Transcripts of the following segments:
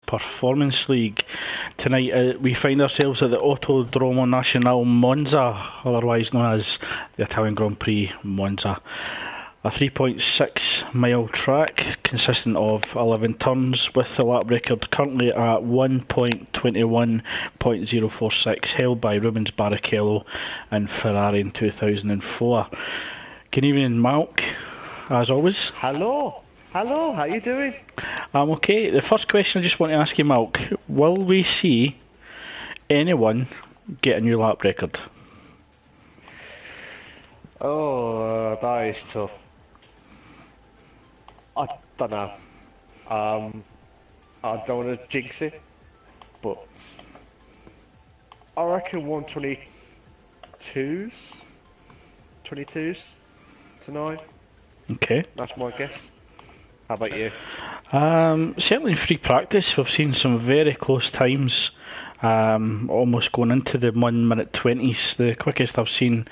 Performance League. Tonight we find ourselves at the Autodromo Nacional Monza, otherwise known as the Italian Grand Prix Monza. A 3.6 mile track consisting of 11 turns, with the lap record currently at 1.21.046, held by Rubens Barrichello and Ferrari in 2004. Good evening, Malk, as always. Hello, how you doing? I'm okay. The first question I just want to ask you, Malk, will we see anyone get a new lap record? Oh, that is tough. I don't know. I don't want to jinx it, but I reckon 22s tonight. Okay. That's my guess. How about you? Certainly in free practice, we've seen some very close times, almost going into the 1 minute 20s. The quickest I've seen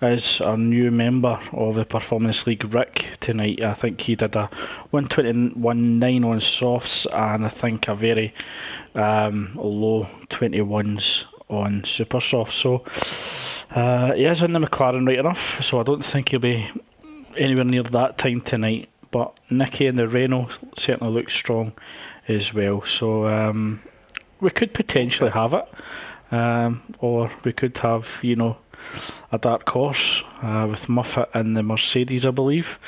is our new member of the Performance League, Rick, tonight. I think he did a 1:21.9 on softs, and I think a very low 21s on super soft. So he is in the McLaren right enough, so I don't think he'll be anywhere near that time tonight. But Nicky in the Renault certainly looks strong as well. So we could potentially have it, or we could have, a dark horse with Muffet in the Mercedes, I believe,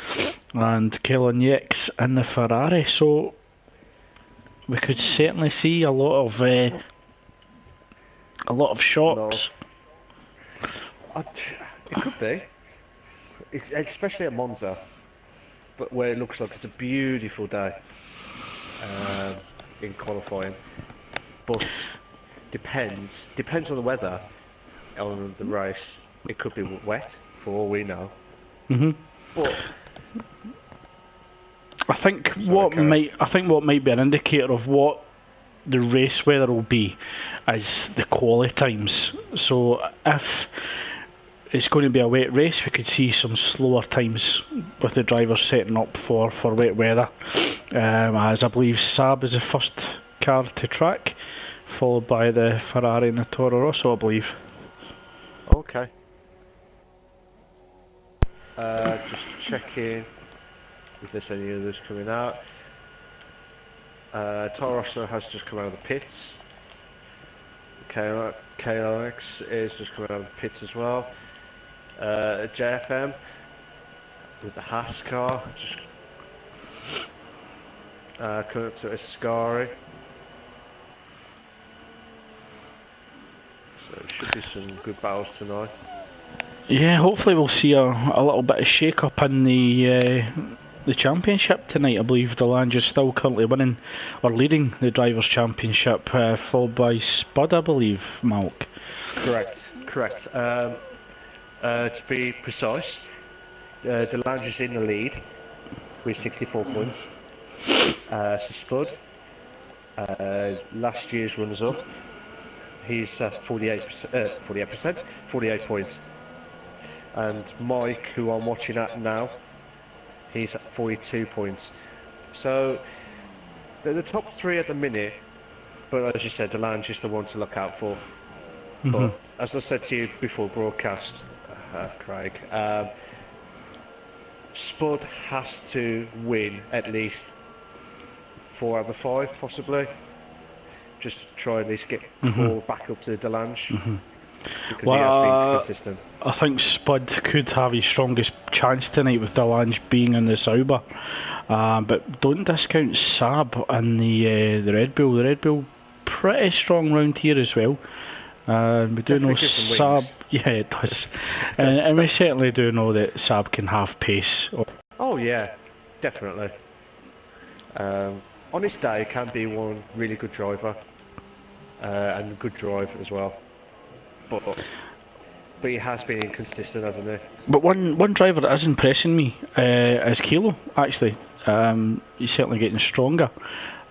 and Kellon Yates in the Ferrari. So we could certainly see a lot of shocks. No. It could be, especially at Monza, but where it looks like it's a beautiful day in qualifying. But depends on the weather on the race. It could be wet for all we know. But I think what might be an indicator of what the race weather will be is the quali times. So if it's going to be a wet race, we could see some slower times with the drivers setting up for wet weather. As I believe Saab is the first car to track, followed by the Ferrari and the Toro Rosso, I believe. Okay. Just checking if there's any others coming out. Toro Rosso has just come out of the pits. KLX is just coming out of the pits as well. JFM with the Haas car just coming up to Ascari. So it should be some good battles tonight. Yeah, hopefully we'll see a little bit of shake up in the championship tonight. I believe Delange is still currently winning or leading the Drivers' Championship, followed by Spud, I believe, Malk. Correct. To be precise, Delange is in the lead with 64 points. Spud, last year's runners-up, he's at 48 points. And Mike, who I'm watching at now, he's at 42 points. So they're the top three at the minute, but as you said, Delange is the one to look out for. But as I said to you before broadcast, Craig, Spud has to win at least 4 out of 5, possibly, just to try at least get Crawl back up to Delange, because he has been consistent. I think Spud could have his strongest chance tonight with Delange being in the Sauber, but don't discount Saab and the Red Bull. The Red Bull pretty strong round here as well. We do know Saab, yeah, it does, and we certainly do know that Saab can have pace. Oh yeah, definitely. On his day, can be one really good driver, and good drive as well. But he has been inconsistent, hasn't he? But one driver that is impressing me is Kilo, actually. He's certainly getting stronger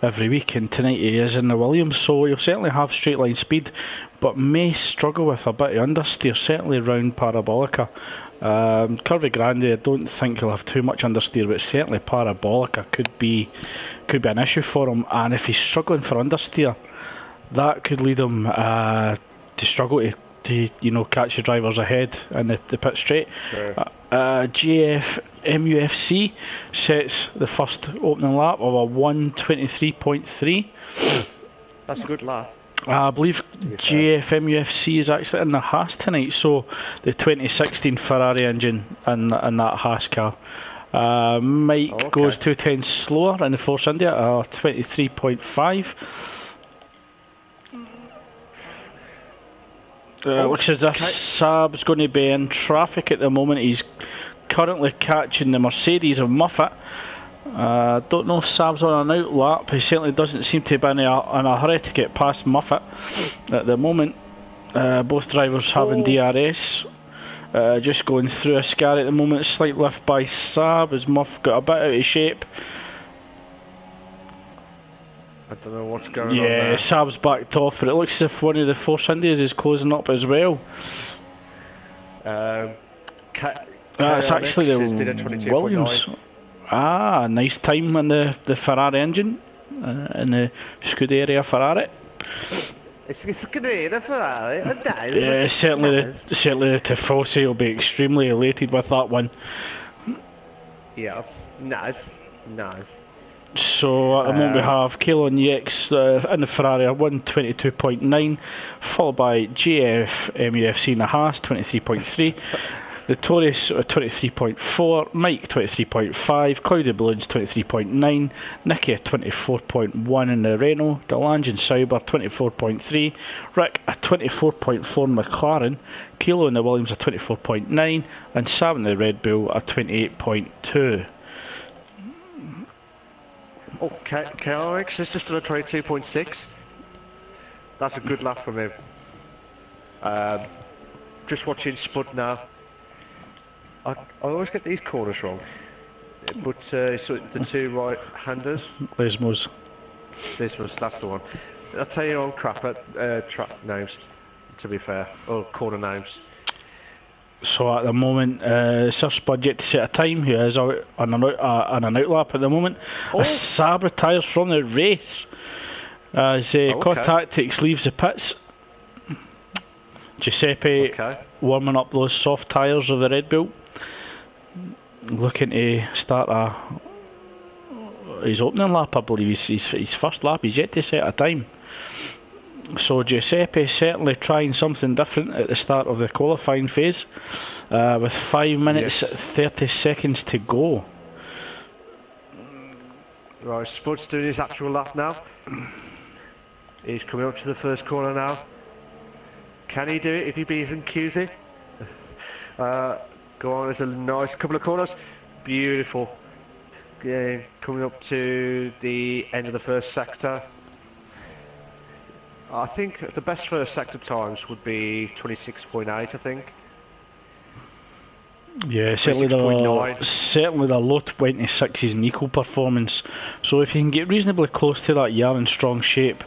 every week, and tonight he is in the Williams, so he'll certainly have straight line speed, but may struggle with a bit of understeer, certainly round Parabolica. Curvy Grande, I don't think he'll have too much understeer, but certainly Parabolica could be an issue for him. And if he's struggling for understeer, that could lead him to struggle to catch the drivers ahead in the pit straight. Sure. GF MUFC sets the first opening lap of a 1:23.3. That's a good lap. I believe GF MUFC is actually in the Haas tonight, so the 2016 Ferrari engine in that Haas car. Mike goes 2 tenths slower in the Force India, 23.5. Looks as if Saab's going to be in traffic at the moment. He's currently catching the Mercedes of Muffet. Don't know if Saab's on an out lap. He certainly doesn't seem to be in a hurry to get past Muffet at the moment. Both drivers having DRS. Just going through a scar at the moment. Slight lift by Saab as Muff got a bit out of shape. I don't know what's going on Yeah, there. Saab's backed off, but it looks as if one of the Force Indias is closing up as well. It's actually the Williams. Nice time in the Ferrari engine, in the Scuderia Ferrari. It's Scuderia Ferrari, nice. Yeah, certainly the Tifosi will be extremely elated with that one. Yes, nice. So at the moment we have Kilo and EX in the Ferrari 1:22.9, followed by GF MUFC in the Haas 23.3, the Taurus 23.4, Mike 23.5, Cloudy Balloons 23.9, Nicky 24.1 in the Renault, Delange and Sauber 24.3, Rick a 24.4 McLaren, Kilo in the Williams a 24.9, and Sam in the Red Bull a 28.2. Okay, KRX has just done a 22.6. That's a good lap from him. Just watching Spud now. I always get these corners wrong, but so the two right-handers. Lesmos. That's the one. I'll tell you on crap at track names, to be fair, or corner names. So at the moment, Sir Spud yet to set a time. He is out on an out lap at the moment. A Saab retires from the race as Core Tactics leaves the pits. Giuseppe warming up those soft tyres of the Red Bull, looking to start his opening lap. I believe his first lap. He's yet to set a time. So Giuseppe certainly trying something different at the start of the qualifying phase, with 5 minutes 30 seconds to go. Right, Spud's doing his actual lap now. He's coming up to the first corner now. Can he do it if he beats QZ? Go on, there's a nice couple of corners. Beautiful. Coming up to the end of the first sector. I think the best first sector times would be 26.8, I think. Yeah, certainly the low 26s in equal performance. So if you can get reasonably close to that Yarn strong shape,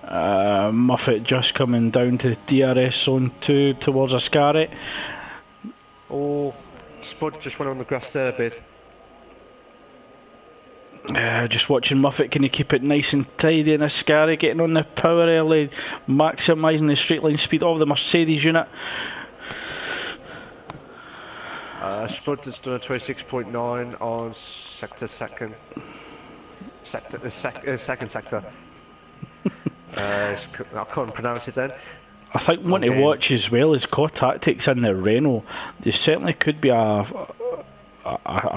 Muffet just coming down to DRS zone 2 towards Ascari. Oh, Spud just went on the grass there a bit. Just watching Muffet, can he keep it nice and tidy, and Ascari getting on the power early, maximising the straight line speed of the Mercedes unit. Spud has done a 26.9 on second sector. I couldn't pronounce it then. I think one to watch as well is Core Tactics in the Renault. There certainly could be a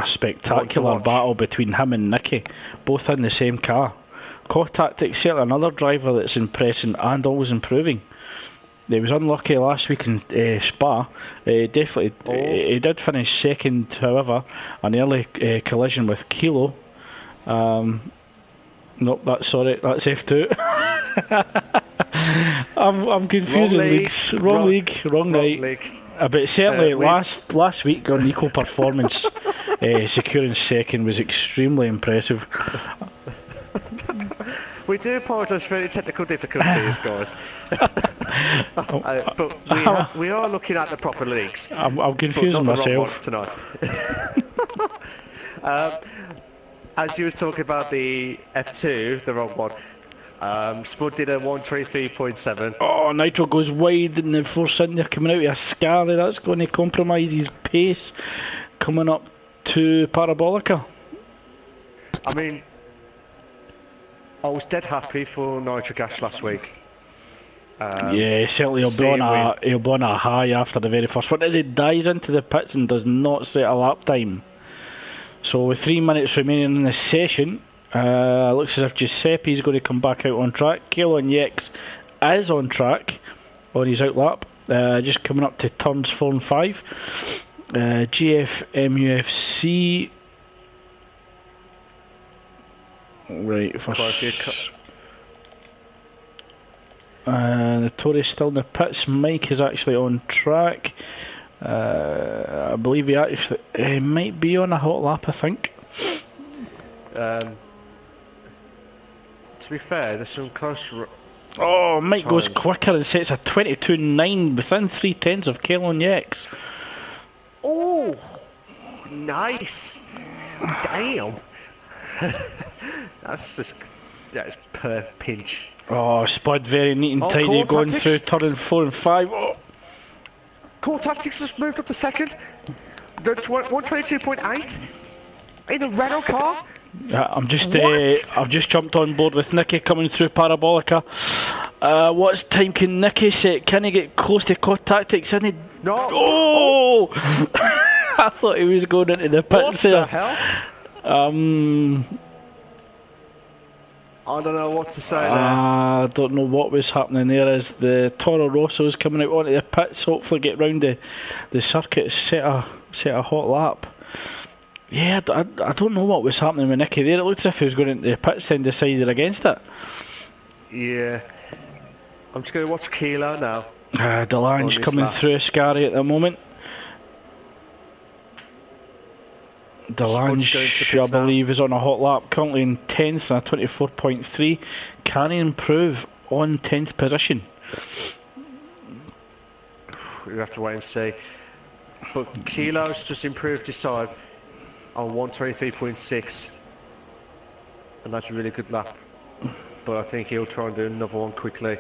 spectacular battle between him and Nicky, both in the same car. Core Tactics certainly another driver that's impressing and always improving. He was unlucky last week in Spa. He did finish second, however, an early collision with Kilo. Nope, that's F2. I'm confusing leagues. Wrong league, wrong night. But certainly last week on equal performance, securing second was extremely impressive. We do apologise for any technical difficulties, guys. But we are looking at the proper leagues. I'm confusing but not the wrong myself one tonight. As you was talking about the F2, the wrong one. Spud did a 123.7. Oh, Nitro goes wide in the force in there, coming out with a Scarlet. That's going to compromise his pace coming up to Parabolica. I mean, I was dead happy for Nitro Gas last week. Yeah, certainly he'll be on a high after the very first one as he dives into the pits and does not set a lap time. So with 3 minutes remaining in the session, looks as if Giuseppe's going to come back out on track. Kalon Yex is on track on his out lap, just coming up to turns 4 and 5. GFMUFC. Right, first. The Tory's still in the pits. Mike is actually on track. I believe he might be on a hot lap, I think. To be fair, there's some close. Oh, Mike times. goes quicker and sets a 22.9 within 3/10 of Kalon Yex. Oh, nice! Damn, that's per pinch. Oh, Spud very neat and tidy going through turn 4 and 5. Oh. Core Tactics has moved up to second. The 122.8 in a Renault car. I've just jumped on board with Nicky coming through Parabolica. What time can Nicky set? Can he get close to Core Tactics? No. Oh! I thought he was going into the pits there. What the hell? I don't know what to say there. I don't know what was happening there as the Toro Rosso's coming out onto the pits, hopefully get round the circuit, set a hot lap. Yeah, I don't know what was happening with Nicky there. It looked as if he was going into the pits and decided against it. Yeah. I'm just going to watch Kilo now. Delange coming through Ascari at the moment. Delange, I believe, is on a hot lap, currently in 10th and a 24.3. Can he improve on 10th position? We have to wait and see. But Kilo's just improved his time on 123.6. And that's a really good lap. But I think he'll try and do another one quickly.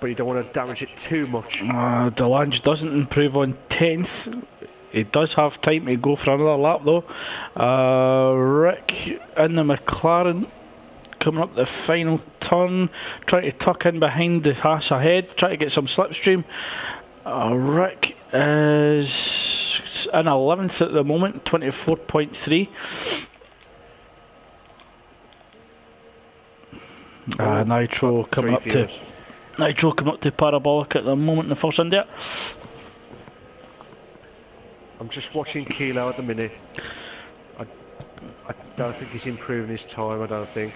But you don't want to damage it too much. Delange doesn't improve on 10th. He does have time to go for another lap though. Rick in the McLaren coming up the final turn, trying to tuck in behind the Haas ahead, trying to get some slipstream. Rick is in 11th at the moment, 24.3. Nitro coming up to Parabolic at the moment in the first India. I'm just watching Kilo at the minute. I don't think he's improving his time, I don't think.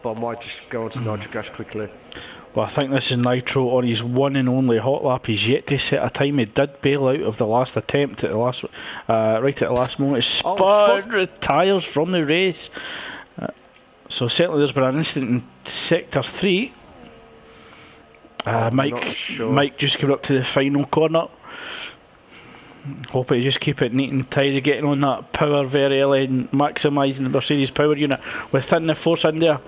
But I might just go on to Nitro Gas quickly. Well, I think this is Nitro on his one and only hot lap. He's yet to set a time. He did bail out of the last attempt at the last, right at the last moment. Spud retires from the race. So certainly there's been an incident in Sector 3. Mike just came up to the final corner. Hope he just keep it neat and tidy, getting on that power very early and maximising the Mercedes power unit within the force in there.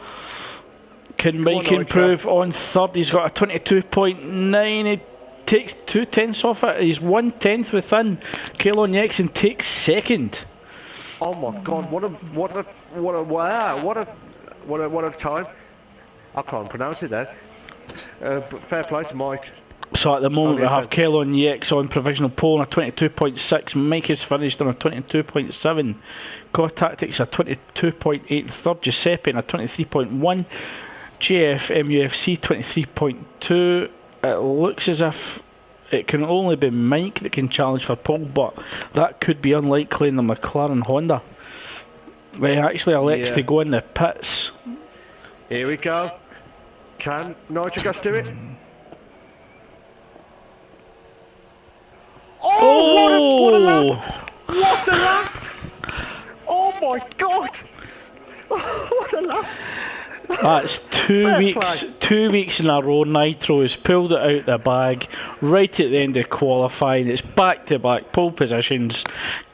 Can Mike improve on third? He's got a 22.9. He takes 2/10 off it. He's 1/10 within Kalon Yex and takes second. Oh my God! What a time! I can't pronounce it then. But fair play to Mike. So at the moment we have Kalon Yex on provisional pole on a 22.6. Mike is finished on a 22.7. Core Tactics a 22.8 third. Giuseppe on a 23.1. GFMUFC 23.2. It looks as if it can only be Mike that can challenge for pole, but that could be unlikely in the McLaren Honda. They actually elects to go in the pits. Here we go. Can Nitro Gas do it? Oh, what a lap! What a lap! Oh my God! What a laugh! That's Fair play. 2 weeks in a row. Nitro has pulled it out the bag right at the end of qualifying. It's back-to-back pole positions.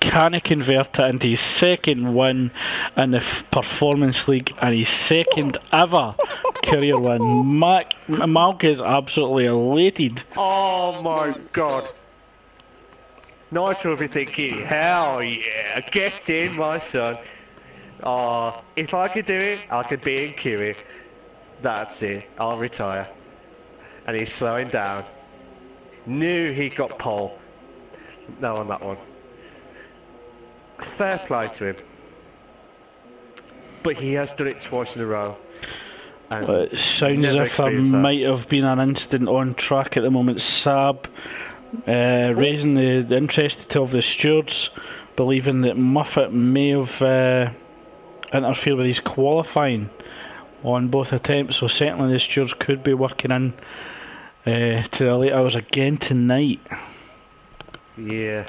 Can he convert it into his second win in the Performance League and his second ever career win? Malk is absolutely elated. Oh my god. Nitro will be thinking, hell yeah, get in, my son. Oh, if I could do it, I could be in Kiwi. That's it, I'll retire. And he's slowing down. Knew he got pole. No on that one. Fair play to him. But he has done it twice in a row. And It sounds as never if there experienced that. might have been an incident on track at the moment. Saab raising the interest of the stewards, believing that Muffet may have interfered with his qualifying on both attempts. So certainly the stewards could be working in to the late hours again tonight. Yeah.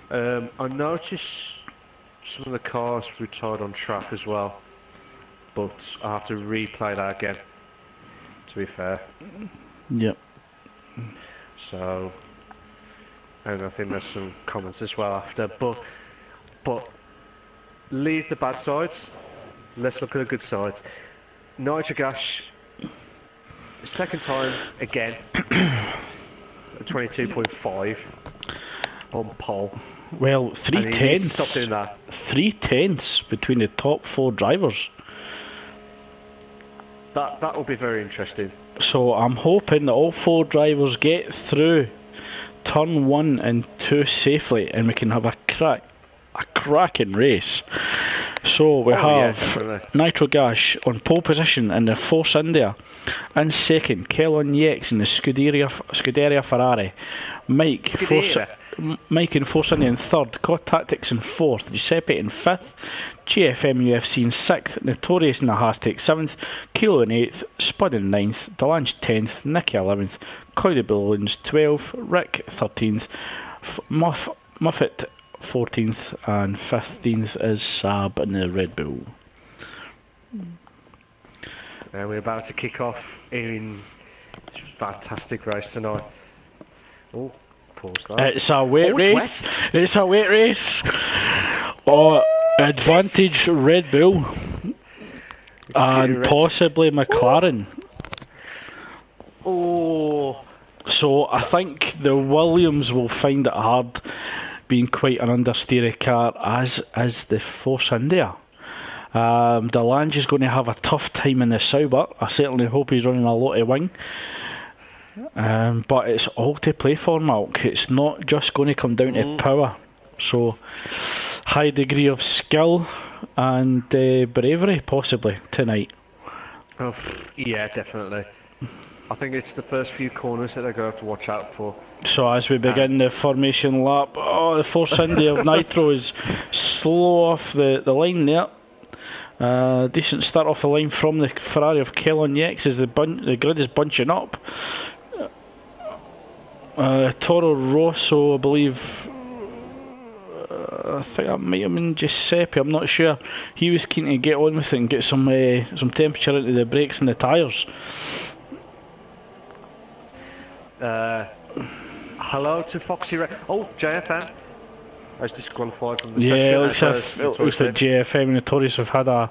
I noticed some of the cars retired on track as well, but I have to replay that again, to be fair. Yep. So, and I think there's some comments as well after, but leave the bad sides, let's look at the good sides. Nitrogash, second time again, 22.5 on pole. Well, three And he needs to tenths. stop doing that. 3/10 between the top 4 drivers. That will be very interesting. So I'm hoping that all 4 drivers get through turn 1 and 2 safely, and we can have a cracking race. So we yeah, have definitely. Nitro Gash on pole position in the Force India. In second, Kellon Yex in the Scuderia Ferrari. Mike in Force India in third, COD Tactics in fourth, Giuseppe in fifth, GFM UFC in sixth, Notorious in the Hashtag seventh, Kilo in eighth, Spud in ninth, Delange 10th, Nicky 11th, Cloudy Balloons 12th, Rick 13th, Muffet 14th, and 15th is Saab in the Red Bull. And we're about to kick off in fantastic race tonight. Oh, pause that. It's a wet Oh, it's race. wet. It's a wet race. Oh, advantage Red Bull and Red. possibly McLaren. Oh, So I think the Williams will find it hard being quite an understeery car, as is the Force India. Delange is going to have a tough time in the Sauber. I certainly hope he's running a lot of wing. But it's all to play for, Malk. It's not just going to come down to power. So, high degree of skill and bravery, possibly, tonight. oh, yeah, definitely. I think it's the first few corners that they're going to have to watch out for. So as we begin the formation lap, the Force India of Nitro is slow off the line there. Decent start off the line from the Ferrari of Kellon Yex as the grid is bunching up. Toro Rosso, I believe, I think that might have been Giuseppe, I'm not sure. He was keen to get on with it and get some temperature into the brakes and the tyres. Hello to Foxy Red. Oh, JFM. I was disqualified from the Yeah, session. it looks like JFM and Notorious have had a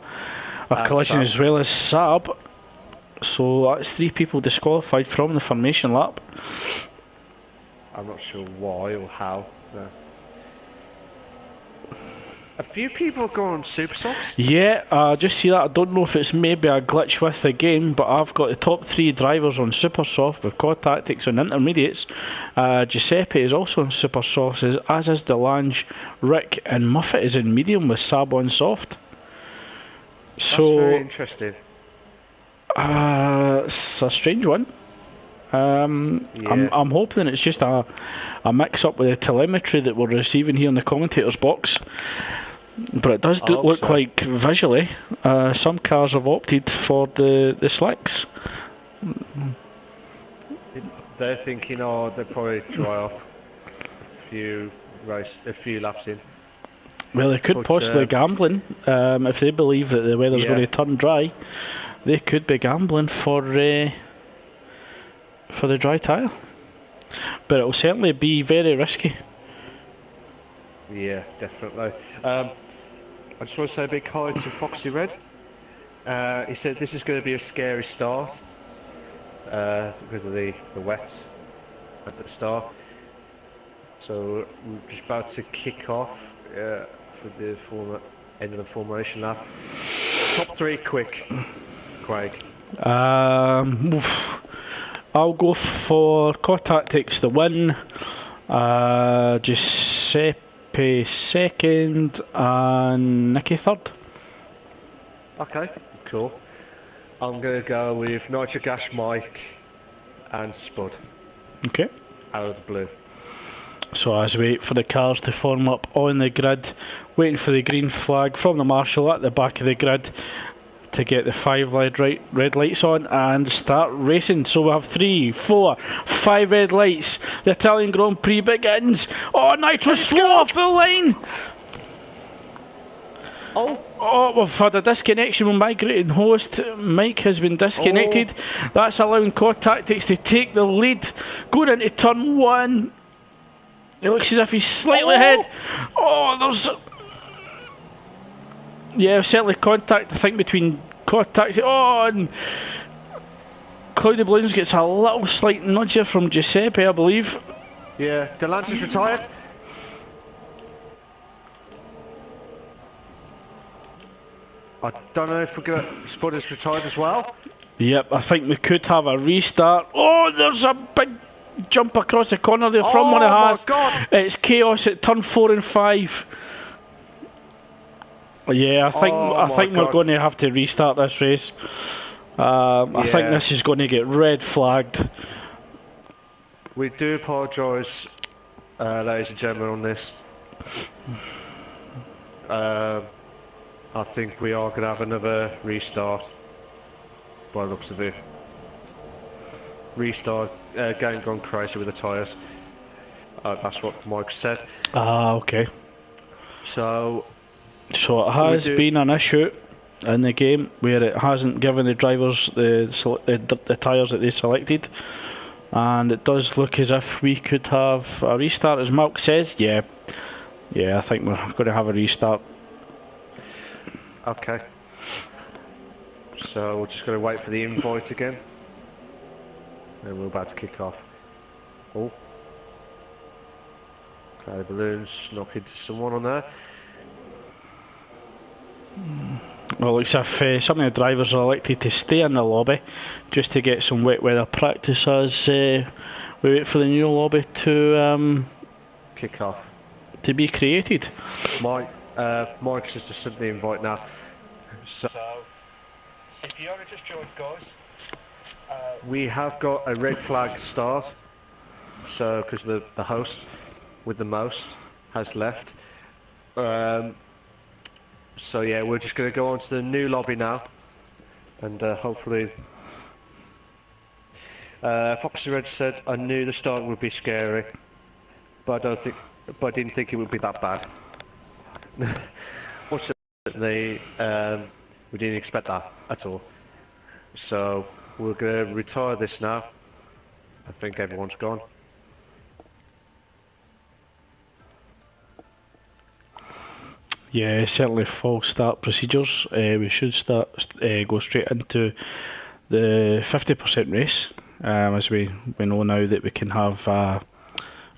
collision Saab. as well as Saab. So that's 3 people disqualified from the formation lap. I'm not sure why or how. No. A few people have gone on super softs. Yeah, just see that. I don't know if it's maybe a glitch with the game, but I've got the top 3 drivers on super soft with COD Tactics on intermediates. Giuseppe is also on super softs, as is Delange, Rick, and Muffet is in medium with Saab on soft. That's very interesting. It's a strange one. I'm hoping it's just a mix up with the telemetry that we're receiving here in the commentators box. But it does look like visually some cars have opted for the slicks. They're thinking, they'll probably dry up a few laps in. Well, they could But, possibly gambling if they believe that the weather's going to turn dry. They could be gambling for the dry tyre, but it'll certainly be very risky. Yeah, definitely. I just want to say a big hi to Foxy Red. He said this is going to be a scary start because of the wet at the start. So we're just about to kick off for the end of the formation lap. Top 3 quick, Craig. I'll go for Core Tactics the win, Giuseppe second, and Nicky third. Okay, cool. I'm going to go with Nitro Gas Mike and Spud. Okay. Out of the blue. So as we wait for the cars to form up on the grid, waiting for the green flag from the marshal at the back of the grid to get the 5 red lights on and start racing. So we have 3, 4, 5 red lights. The Italian Grand Prix begins. Oh, Nitro slow off the line. Oh, we've had a disconnection with migrating host. Mike has been disconnected. That's allowing Core Tactics to take the lead. Going into turn 1. It looks as if he's slightly ahead. Oh, there's... Yeah, certainly contact, I think, between Core Tactics. Oh, and Cloudy Balloons gets a little slight nudge here from Giuseppe, I believe. Yeah, Delance's retired. I don't know if we're going to... Spud is retired as well. Yep, I think we could have a restart. Oh, there's a big jump across the corner there from one of us. Oh my God! It's chaos at turn 4 and 5. Yeah, I think we're going to have to restart this race. I think this is going to get red flagged. We do apologise, ladies and gentlemen, on this. I think we are going to have another restart, by the looks of it. Restart, game gone crazy with the tyres. That's what Mike said. Okay. So it has been an issue in the game where it hasn't given the drivers the tyres that they selected, and it does look as if we could have a restart, as Malk says. Yeah, I think we're going to have a restart. Okay. So we're just going to wait for the invite again. And we're about to kick off. Oh. Cloudy Balloons knock into someone on there. Well, it looks as if some of the drivers are elected to stay in the lobby just to get some wet weather practice as we wait for the new lobby to kick off. To be created. Mike's just sent the invite now. So if you want to just join, guys, we have got a red flag start. So because the host with the most has left. So yeah, we're just going to go on to the new lobby now, and hopefully. Foxy Red said, "I knew the start would be scary, but I didn't think it would be that bad." We didn't expect that at all. So we're going to retire this now. I think everyone's gone. Yeah, certainly false start procedures. We should go straight into the 50% race, as we know now that we can have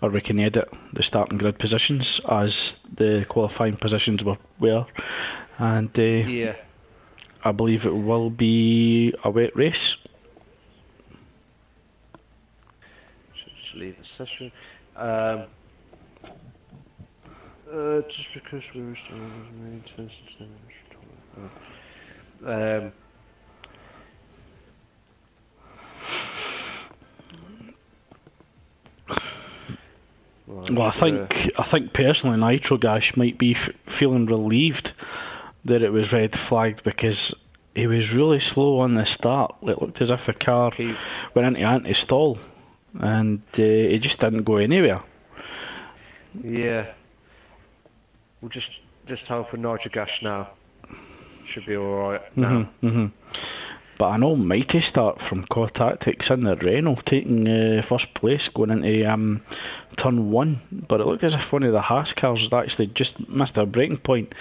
or we can edit the starting grid positions as the qualifying positions were, and yeah, I believe it will be a wet race. Just leave the session. Just because we were still well, I think personally Nitro Gash might be feeling relieved that it was red flagged, because he was really slow on the start. It looked as if the car went into anti-stall and he just didn't go anywhere. Yeah. We'll just just hope for Nigel Gash now. Should be alright now. But an almighty start from Core Tactics in the Renault, taking first place going into turn 1. But it looked as if one of the Haas cars had actually just missed a braking point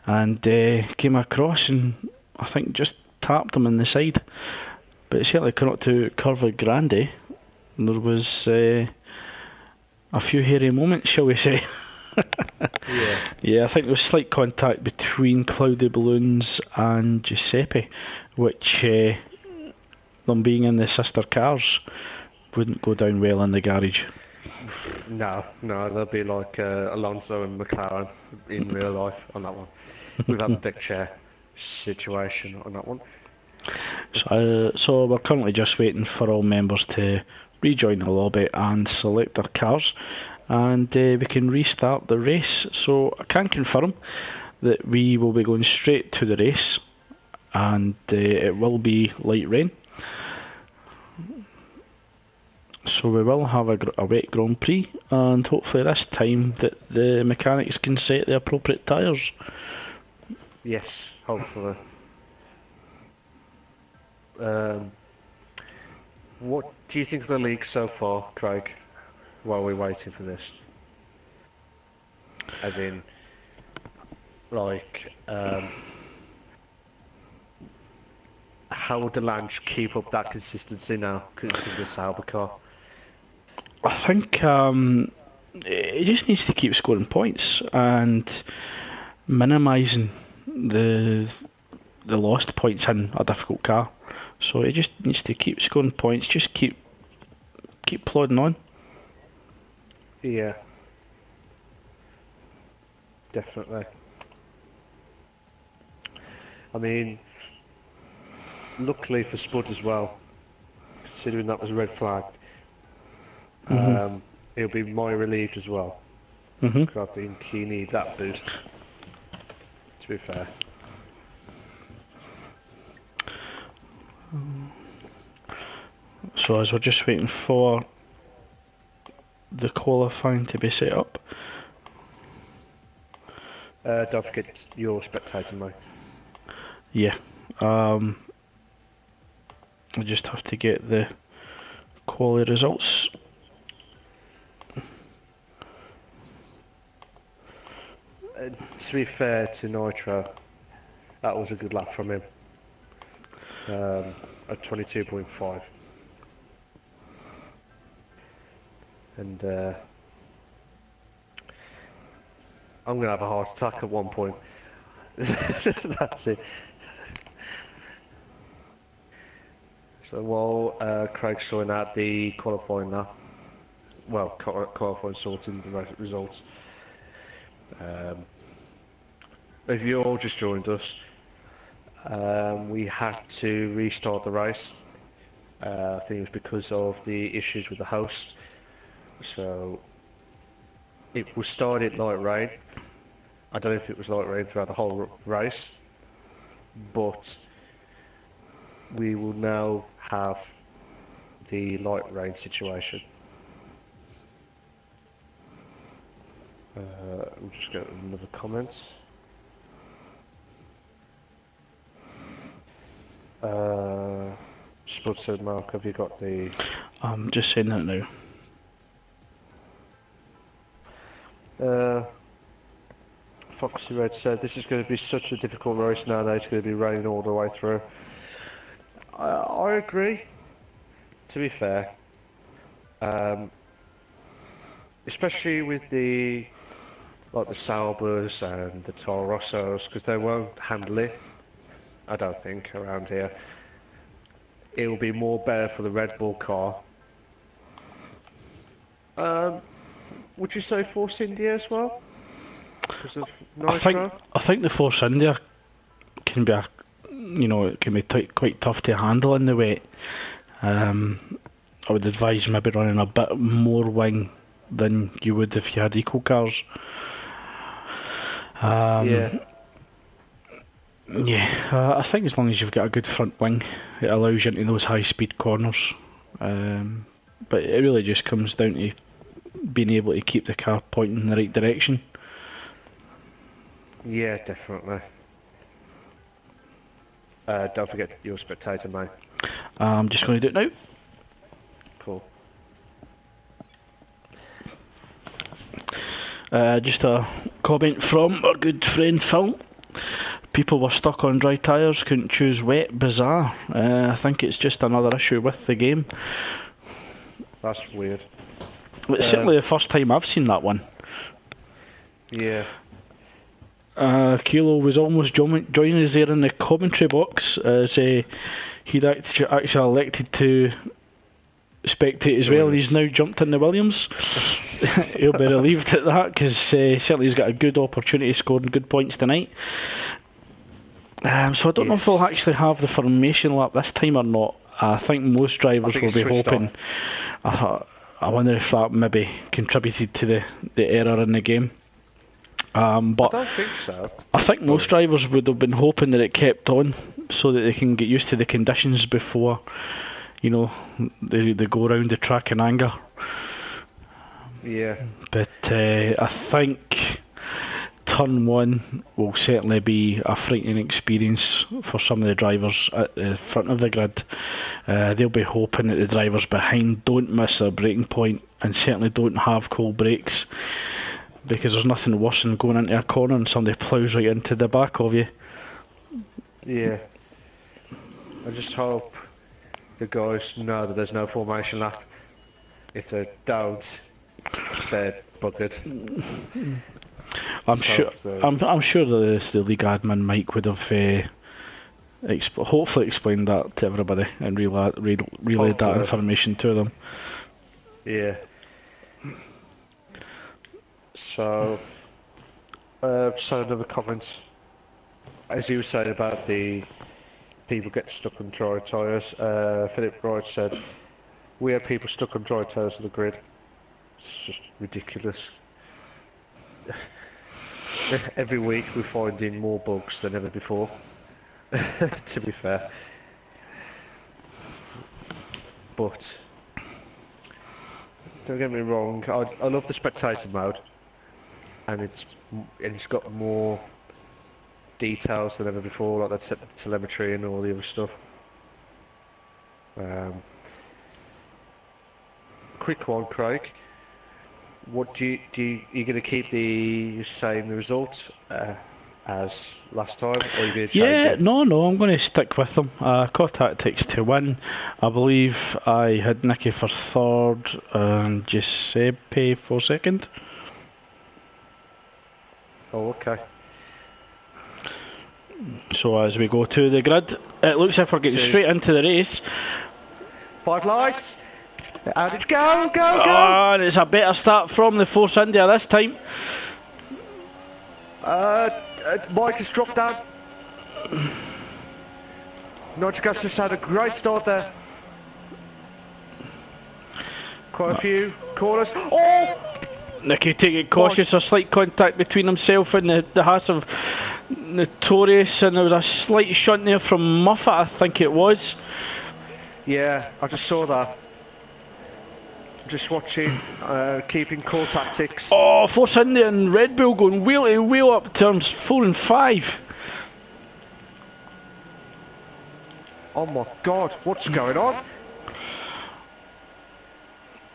and came across and I think just tapped him in the side. But it certainly came up to Curva Grande. There was a few hairy moments, shall we say. Yeah, I think there was slight contact between Cloudy Balloons and Giuseppe, which, them being in the sister cars, wouldn't go down well in the garage. No, they'll be like Alonso and McLaren in real life on that one. We've had the deck chair situation on that one. So we're currently just waiting for all members to rejoin the lobby and select their cars, and we can restart the race. So I can confirm that we will be going straight to the race, and it will be light rain. So we will have a wet Grand Prix, and hopefully this time that the mechanics can set the appropriate tyres. Yes, hopefully. What do you think of the league so far, Craig, while we're waiting for this? As in, like, how would the Lange keep up that consistency now because of the Sauber car? I think it just needs to keep scoring points and minimising the lost points in a difficult car. So it just needs to keep scoring points, just keep plodding on. Yeah. Definitely. I mean, luckily for Spud as well, considering that was red flagged, he'll be more relieved as well. Because I think he needs that boost, to be fair. So as we're just waiting for the qualifying to be set up. Don't forget you're spectating, mate. Yeah. I just have to get the quality results. To be fair to Nitro, that was a good lap from him. At 22.5. And I'm going to have a heart attack at one point. That's it. So while Craig's sorting out the qualifying now, well, qualifying sorting the results. If you all just joined us, we had to restart the race. I think it was because of the issues with the host. So it was started light rain. I don't know if it was light rain throughout the whole race, but we will now have the light rain situation. We'll just get another comment. Spud said, Mark, have you got the... I'm just saying that now. Foxy Red said, this is going to be such a difficult race now that it's going to be raining all the way through. I agree, to be fair. Especially with the Saubers and the Toro Rossos, because they won't handle it, I don't think, around here. It will be more better for the Red Bull car. Would you say Force India as well? Because of Nitro? I think the Force India can be it can be quite tough to handle in the wet. I would advise maybe running a bit more wing than you would if you had eco cars. I think as long as you've got a good front wing, it allows you into those high-speed corners. But it really just comes down to being able to keep the car pointing in the right direction. Yeah, definitely. Don't forget your spectator, mate. I'm just going to do it now. Cool. Just a comment from our good friend Phil. People were stuck on dry tyres, couldn't choose wet. Bizarre. I think it's just another issue with the game. That's weird. It's certainly the first time I've seen that one. Yeah. Kilo was almost joining us there in the commentary box as he'd actually elected to spectate as well. He's now jumped in the Williams. He'll be relieved at that because certainly he's got a good opportunity scoring good points tonight. So I don't know if they'll actually have the formation lap this time or not. I think most drivers will be hoping. I wonder if that maybe contributed to the error in the game. But I don't think so. I think most drivers would have been hoping that it kept on so that they can get used to the conditions before, you know, they go around the track in anger. Yeah. But I think turn one will certainly be a frightening experience for some of the drivers at the front of the grid. They'll be hoping that the drivers behind don't miss their braking point and certainly don't have cold brakes, because there's nothing worse than going into a corner and somebody ploughs right into the back of you. Yeah. I just hope the guys know that there's no formation lap. If they don't, they're buggered. I'm sure the league admin Mike would have hopefully explained that to everybody and relayed that information to them. Yeah. So another comment, as you were saying about the people getting stuck on dry tyres. Philip Wright said, "We have people stuck on dry tyres on the grid. It's just ridiculous. Every week we're finding more bugs than ever before." To be fair, but don't get me wrong, I love the spectator mode, and it's got more details than ever before, like the telemetry and all the other stuff. Quick one, Craig. What do you going to keep the same result as last time, or are you going to change it? No, I'm going to stick with them. Core Tactics to win. I believe I had Nicky for third and Giuseppe for second. Oh, okay. So as we go to the grid, it looks like we're getting straight into the race. 5 lights. And it's go! Oh, and it's a better start from the Force India this time. Mike has dropped down. Nitrogas just had a great start there. Quite a few corners. Oh! Nicky taking it cautious, a slight contact between himself and the Haas of Notorious, and there was a slight shunt there from Muffet, I think it was. Yeah, I just saw that. Just watching, keeping Core Tactics. Oh, Force India and Red Bull going wheel to wheel up turns 4 and 5. Oh my God, what's going on?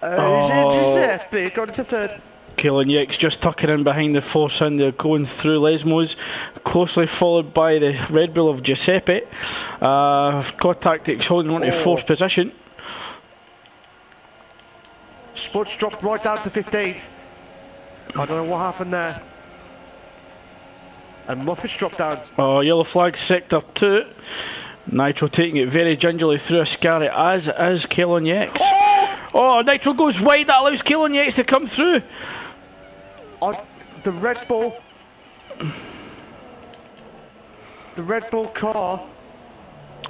Giuseppe got into third. Kaelan Yates just tucking in behind the Force India, going through Lesmos, closely followed by the Red Bull of Giuseppe. Core Tactics holding on to fourth position. Spuds dropped right down to 15th. I don't know what happened there. And Muffet's dropped down. Oh, yellow flag sector 2. Nitro taking it very gingerly through Ascari, as is Kaelan Yates. Oh, Nitro goes wide, that allows Kaelan Yates to come through. The Red Bull car.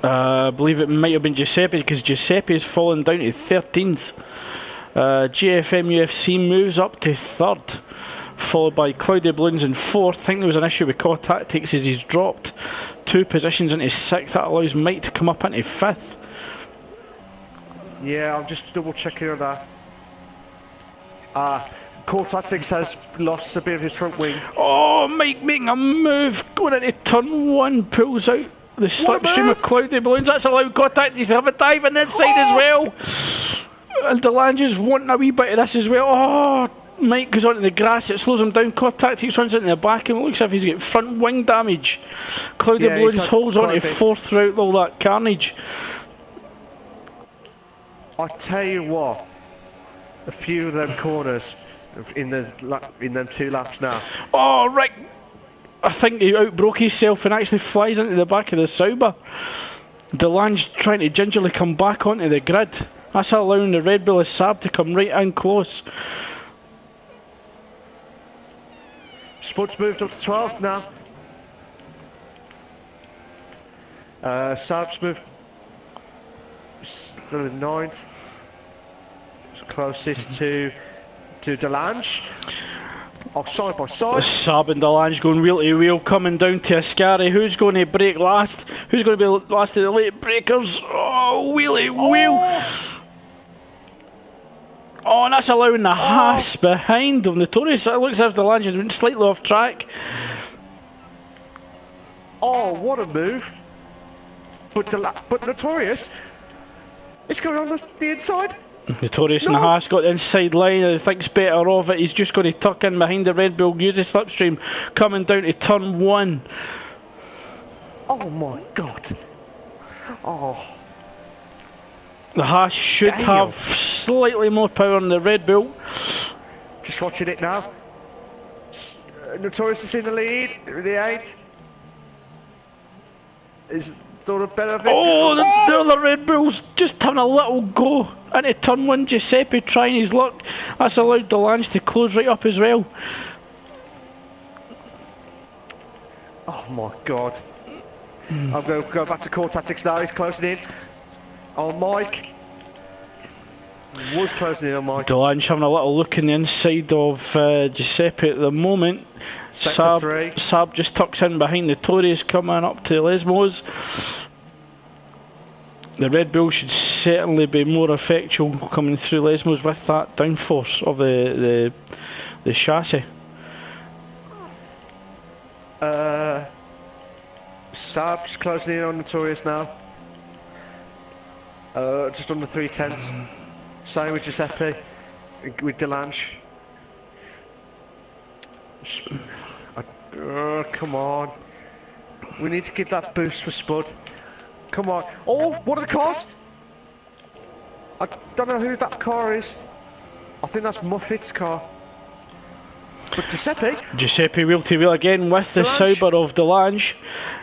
I believe it might have been Giuseppe, because Giuseppe's fallen down to 13th. GFM UFC moves up to 3rd, followed by Cloudy Balloons in 4th. I think there was an issue with Core Tactics as he's dropped 2 positions into 6th. That allows Mike to come up into 5th. Yeah, I'm just double checking on that. Core Tactics has lost a bit of his front wing. Oh, Mike making a move, going into turn 1, pulls out the slipstream of cloudy balloons. That's allowed Core Tactics to have a dive on the inside as well. And Delange's wanting a wee bit of this as well. Oh, Mike goes onto the grass, it slows him down. Core Tactics runs into the back and it looks as if he's got front wing damage. Cloudy balloons holds on to 4th throughout all that carnage. I tell you what, a few of them corners in them 2 laps now. Oh, right. I think he outbroke himself and actually flies into the back of the Sauber. Delange trying to gingerly come back onto the grid. That's allowing the Red Bull of Saab to come right in close. Spud's moved up to 12th now. Saab's moved still in 9th. Closest to Delange. Oh, side by side. Saab and Delange going wheel to wheel, coming down to Ascari. Who's going to break last? Who's going to be last of the late breakers? Oh, wheel to wheel. Oh, and that's allowing the Haas behind them. Notorious. It looks as if Delange has been slightly off track. Oh, what a move. But Notorious, it's going on the inside. Notorious and the Haas got the inside line and thinks better of it. He's just got to tuck in behind the Red Bull, use the slipstream, coming down to turn 1. Oh my god. Oh. The Haas should have slightly more power than the Red Bull. Just watching it now. Notorious is in the lead, the 8th. Is sort of better of it. Oh, the other Red Bull's just having a little go into turn 1. Giuseppe trying his luck. That's allowed Delange to close right up as well. Oh my god. I'm going to go back to Core Tactics now. He's closing in on Mike. He was closing in on Mike. Delange having a little look in the inside of Giuseppe at the moment. Saab just tucks in behind the Tories, coming up to Lesmos. The Red Bull should certainly be more effectual coming through Lesmos with that downforce of the chassis. Saab's closing in on Notorious now. Just under 3/10. Same with Giuseppe, with Delange. Come on. We need to give that boost for Spud. Come on. Oh, what are the cars? I don't know who that car is. I think that's Muffet's car. But Giuseppe wheel to wheel again with the Sauber of Delange.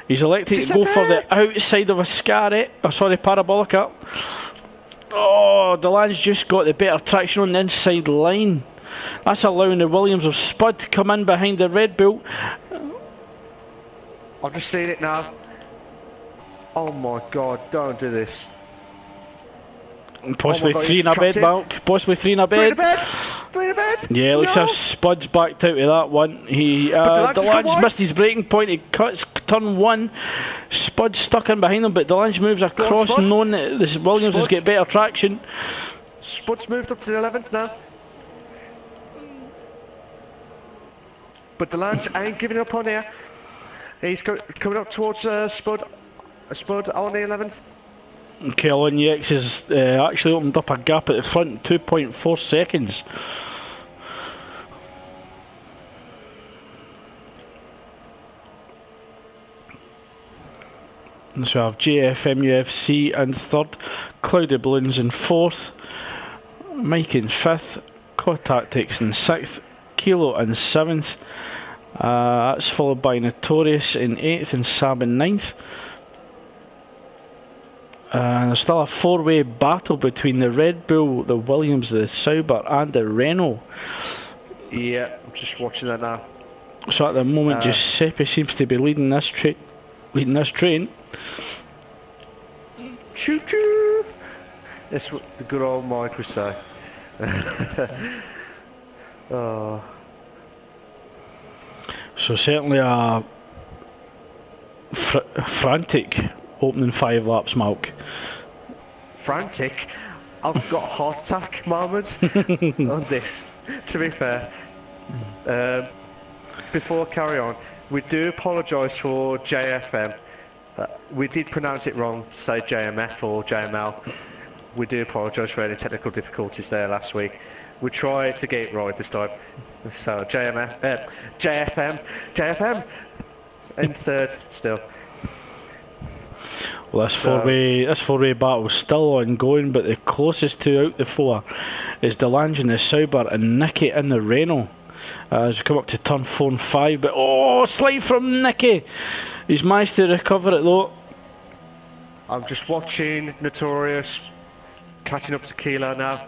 He's elected to go for the outside of Ascari. Oh, sorry, Parabolica. Oh, Delange just got the better traction on the inside line. That's allowing the Williams of Spud to come in behind the Red Bull. I've just seen it now. Oh my god, don't do this. Possibly three in a bed, Malk. Possibly three in a bed. Three in a bed. Yeah, looks as if Spud's backed out of that one. Delange missed his braking point. He cuts turn 1. Spud's stuck in behind him, but Delange moves across, knowing that this Williams has got better traction. Spud's moved up to the 11th now. But Delange ain't giving up on here. He's coming up towards Spud. Spud on the 11th. Okay, Alon Yex has actually opened up a gap at the front, 2.4 seconds. And so we have JFM UFC in 3rd, Cloudy Balloons in 4th, Mike in 5th, Core Tactics in 6th, Kilo in 7th. That's followed by Notorious in 8th and Saab in 9th. There's still a 4-way battle between the Red Bull, the Williams, the Sauber and the Renault. Yeah, I'm just watching that now. So at the moment Giuseppe seems to be leading this train. Choo choo! That's what the good old Mike would say. Oh. So certainly a frantic opening 5 laps, Malk. Frantic? I've got a heart attack moment on this. To be fair, before I carry on, we do apologise for JFM. We did pronounce it wrong to say JMF or JML. We do apologise for any technical difficulties there last week. We tried to get it right this time. So JFM, in third still. Well, this four-way battle is still ongoing, but the closest two out the four is Delange in the Sauber and Nicky in the Renault. As we come up to turn 4 and 5, but slide from Nicky. He's managed to recover it though. I'm just watching Notorious catching up to Kilo now.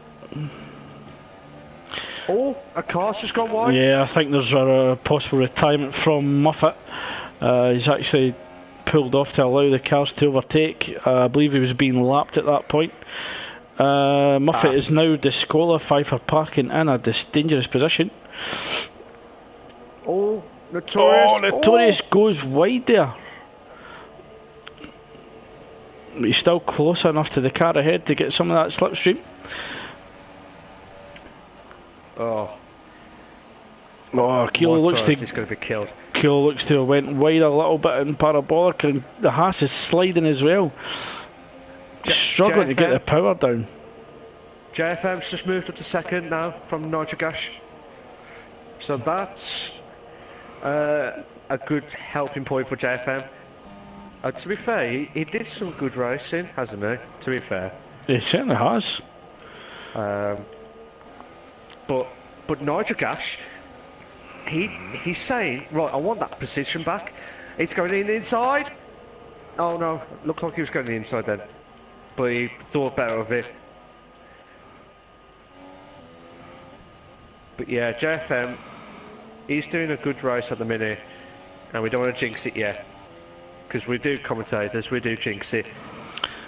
Oh, a car's just gone wide. Yeah, I think there's a possible retirement from Muffet. He's actually pulled off to allow the cars to overtake. I believe he was being lapped at that point. Muffet is now disqualified for parking in a dangerous position. Oh, Notorious. Notorious goes wide there. But he's still close enough to the car ahead to get some of that slipstream. Kilo looks to... He's going to be killed. Kilo looks to have went wide a little bit in parabolic, and the Haas is sliding as well. Struggling to get the power down. JFM's just moved up to second now from Nitrogash. So that's a good helping point for JFM. To be fair, he did some good racing, hasn't he? To be fair. He certainly has. But Nitrogash, he's saying, right, I want that position back. It's going in the inside. Oh no, looked like he was going in the inside then. But he thought better of it. But yeah, JFM, he's doing a good race at the minute, and we don't want to jinx it yet. Because we do, commentators, we do jinx it,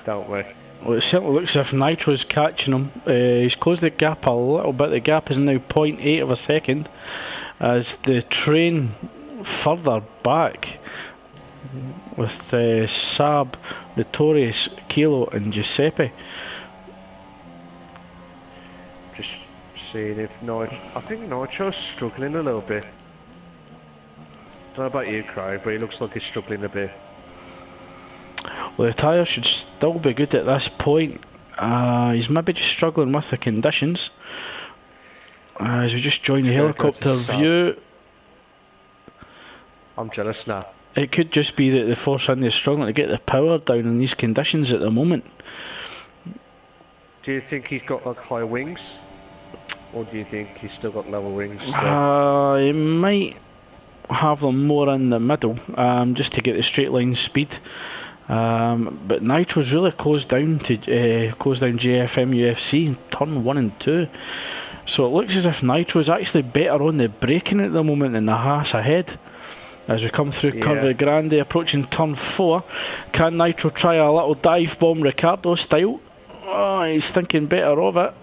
don't we? Well, it certainly looks as if Nitro's catching him. He's closed the gap a little bit. The gap is now 0.8 of a second as the train further back with Saab, Notorious, Kilo and Giuseppe. Just seeing if I think Nitro's struggling a little bit. Don't know about you, Craig, but he looks like he's struggling a bit. Well, the tyre should still be good at this point. He's maybe just struggling with the conditions. As we just join the helicopter view. I'm jealous now. It could just be that the Force India is struggling to get the power down in these conditions at the moment. Do you think he's got like high wings? Or do you think he's still got level wings? He might have them more in the middle, just to get the straight line speed. But Nitro's really closed down JFM UFC in turn 1 and 2. So it looks as if Nitro's actually better on the braking at the moment than the Haas ahead. As we come through Curva Grande, approaching turn 4, can Nitro try a little dive bomb Ricardo style? Oh, he's thinking better of it.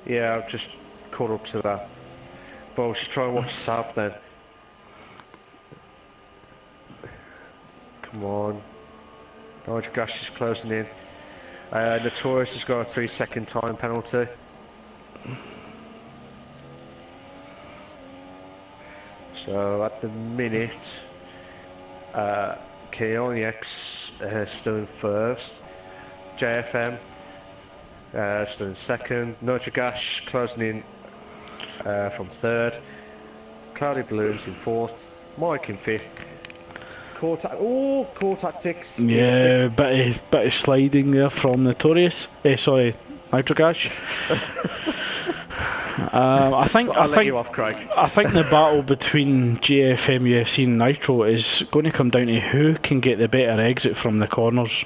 Yeah, I've just caught up to that. But we should try and watch Saab then. Come on. Nitrogash is closing in. Notorious has got a 3-second time penalty. So at the minute, Keonyx still in first. JFM still in second. Nitrogash closing in from third. Cloudy Balloons in fourth. Mike in fifth. Core Tactics. Yeah, bit of sliding there from Notorious. Nitrogash. I think the battle between JFM, UFC and Nitro is going to come down to who can get the better exit from the corners.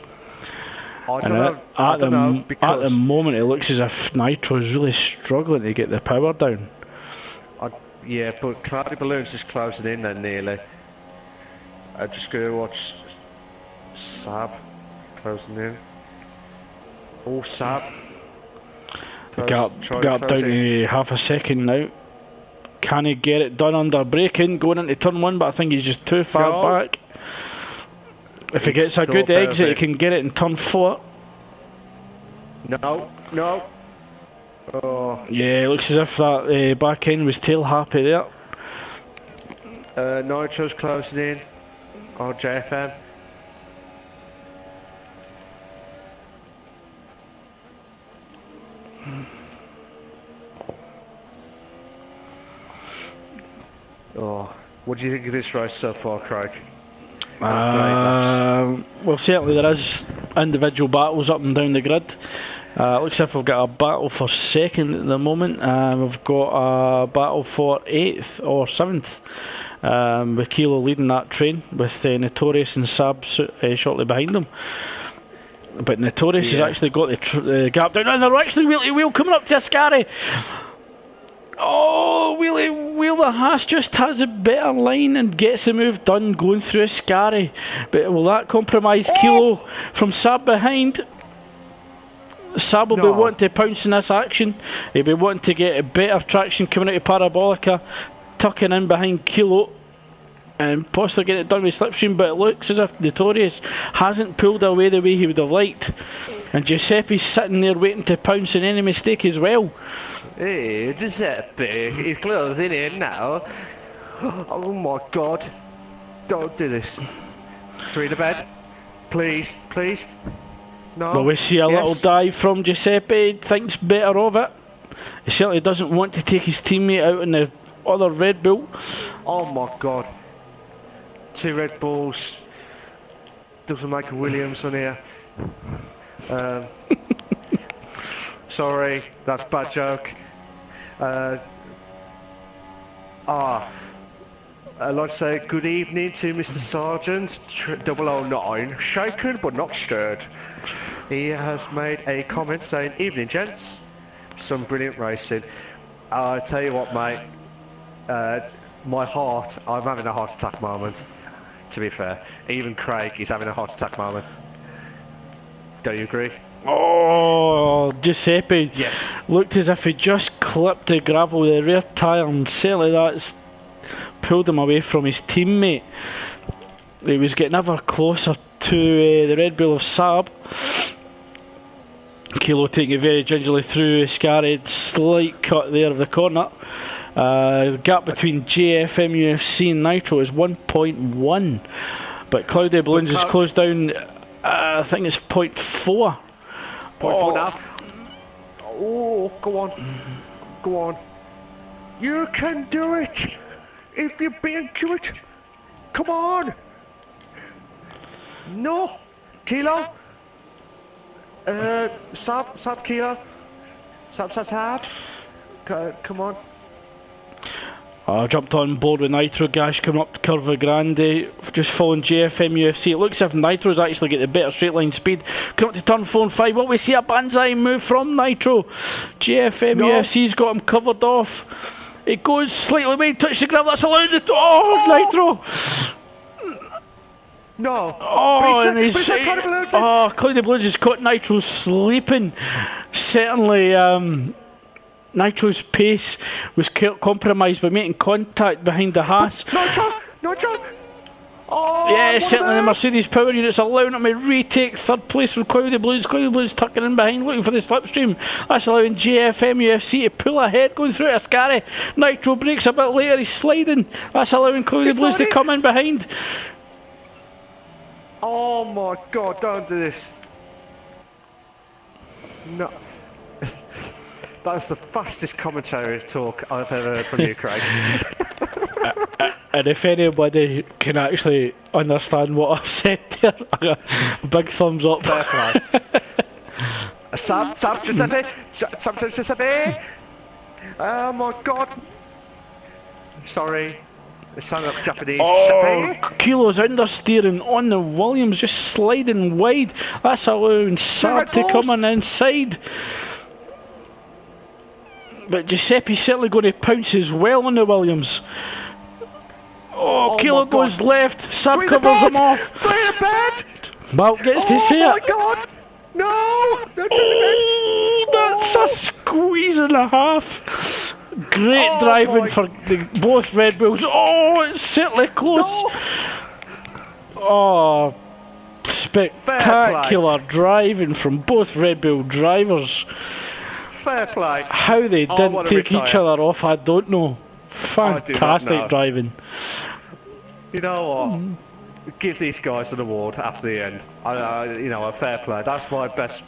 I don't know. At the moment it looks as if Nitro is really struggling to get the power down. Yeah, but Cloudy Balloons is closing in then nearly. I'm just going to watch Saab closing in. Oh, Saab. Gap down to half a second now. Can he get it done under braking going into turn 1, but I think he's just too far back. If he gets a good exit, he can get it in turn 4. No. Oh, Yeah, looks as if that back end was tail happy there. Nitro's closing in on JFM. Oh, what do you think of this race so far, Craig? Well, certainly there is individual battles up and down the grid. Looks as if we've got a battle for second at the moment. We've got a battle for 8th or 7th. With Kilo leading that train, with Notorious and Sab shortly behind them. But Notorious has actually got the gap down, and they're actually wheel wheel coming up to Ascari. Oh, Wheeler Haas just has a better line and gets the move done going through Ascari. But will that compromise Kilo from Sab behind? Sab will be wanting to pounce in this action. He'll be wanting to get a better traction coming out of Parabolica, tucking in behind Kilo and possibly getting it done with slipstream, but it looks as if Notorious hasn't pulled away the way he would have liked, and Giuseppe's sitting there waiting to pounce on any mistake as well. Hey, Giuseppe, he's closing in now. Oh my god, don't do this. 3 to bed, please, please. No. Well, we see a little dive from Giuseppe, thinks better of it. He certainly doesn't want to take his teammate out in the other Red Bull. Oh my god. 2 Red Bulls. Doesn't make a Williams on here. Sorry, that's a bad joke. I'd like to say good evening to Mr. Sergeant 009. Shaken but not stirred. He has made a comment saying, "Evening, gents. Some brilliant racing." I tell you what, mate. My heart, I'm having a heart attack moment, to be fair. Even Craig is having a heart attack moment. Don't you agree? Oh, Giuseppe Yes. looked as if he just clipped the gravel with the rear tyre, and certainly that's pulled him away from his teammate. He was getting ever closer to the Red Bull of Saab. Kilo taking it very gingerly through Ascari, slight cut there of the corner. The gap between JFM UFC and Nitro is 1.1, but Cloudy Balloons has closed down, I think it's 0.4. 0.4 now. Oh, go on. Go on. You can do it! If you're being cute! Come on! No! Kilo! Sab Kilo! Sab! Come on. Jumped on board with Nitro Gash coming up to Curva Grande, just following JFM UFC. It looks as if Nitro's actually get the better straight line speed. Coming up to turn 4 and 5, what we see a banzai move from Nitro. JFM UFC's got him covered off. It goes slightly away, touch the ground, that's allowed it. Nitro! No! And he's... Cloudy Balloons has caught Nitro sleeping. Certainly, Nitro's pace was compromised by making contact behind the Haas. Nitro! Oh, yeah, certainly the Mercedes power units allowing him to retake third place from Cloudy Blues. Cloudy Blues tucking in behind, looking for the slipstream. That's allowing JFM UFC to pull ahead, going through Ascari. Nitro breaks a bit later, he's sliding. That's allowing Cloudy Blues to come in behind. Oh my god, don't do this. No. That's the fastest commentary talk I've ever heard from you, Craig. And if anybody can actually understand what I've said there, I got a big thumbs up. Fair play. Sab Giuseppe! Oh my god! Sorry. It sounded like Japanese. Kilo's understeering on the Williams, just sliding wide. That's allowing Sab to come in inside. But Giuseppe's certainly going to pounce as well on the Williams. Kilo goes left, Sab covers him off. Malk gets to see it. Oh my god! No! That's a squeeze and a half. Great driving for both Red Bulls. It's certainly close. No. Spectacular driving from both Red Bull drivers. fair play. How they didn't take each other off, I don't know. Fantastic driving. You know what? Give these guys an award after the end. You know, a fair play. That's my best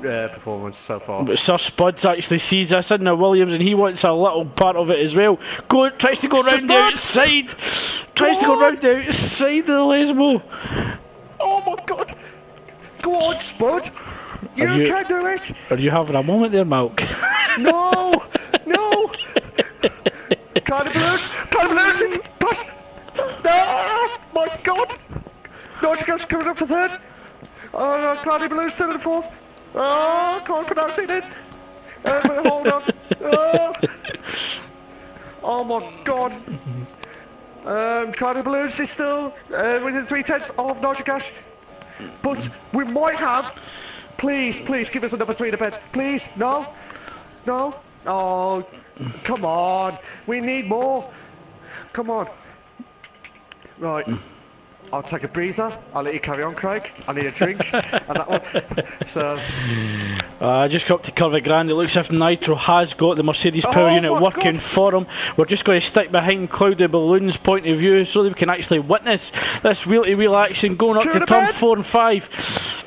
performance so far. But Sir Spuds actually sees this in the Williams and he wants a little part of it as well. Tries to go round the outside. Tries to go round the outside of the Lesmo. Oh my God! Go on, Spud. You can do it. Are you having a moment there, Malk? No, no. Kind of balloons. Pass. No, my God. Nigel coming up to third. Oh no, Cloudy Blues still in fourth. Oh, can't pronounce it then. Hold on. Oh my God. Cloudy Blues is still within 3/10 of Nigel Cash. But we might have. Please give us a number 3 in the bed. Please, no. Oh, come on. We need more. Come on. Right. I'll take a breather. I'll let you carry on, Craig. I need a drink. And that one. So. Just got up to Curva Grand. It looks as if Nitro has got the Mercedes power unit working for him. We're just going to stick behind Cloudy Balloon's point of view so that we can actually witness this wheel-to-wheel action going up to turn 4 and 5.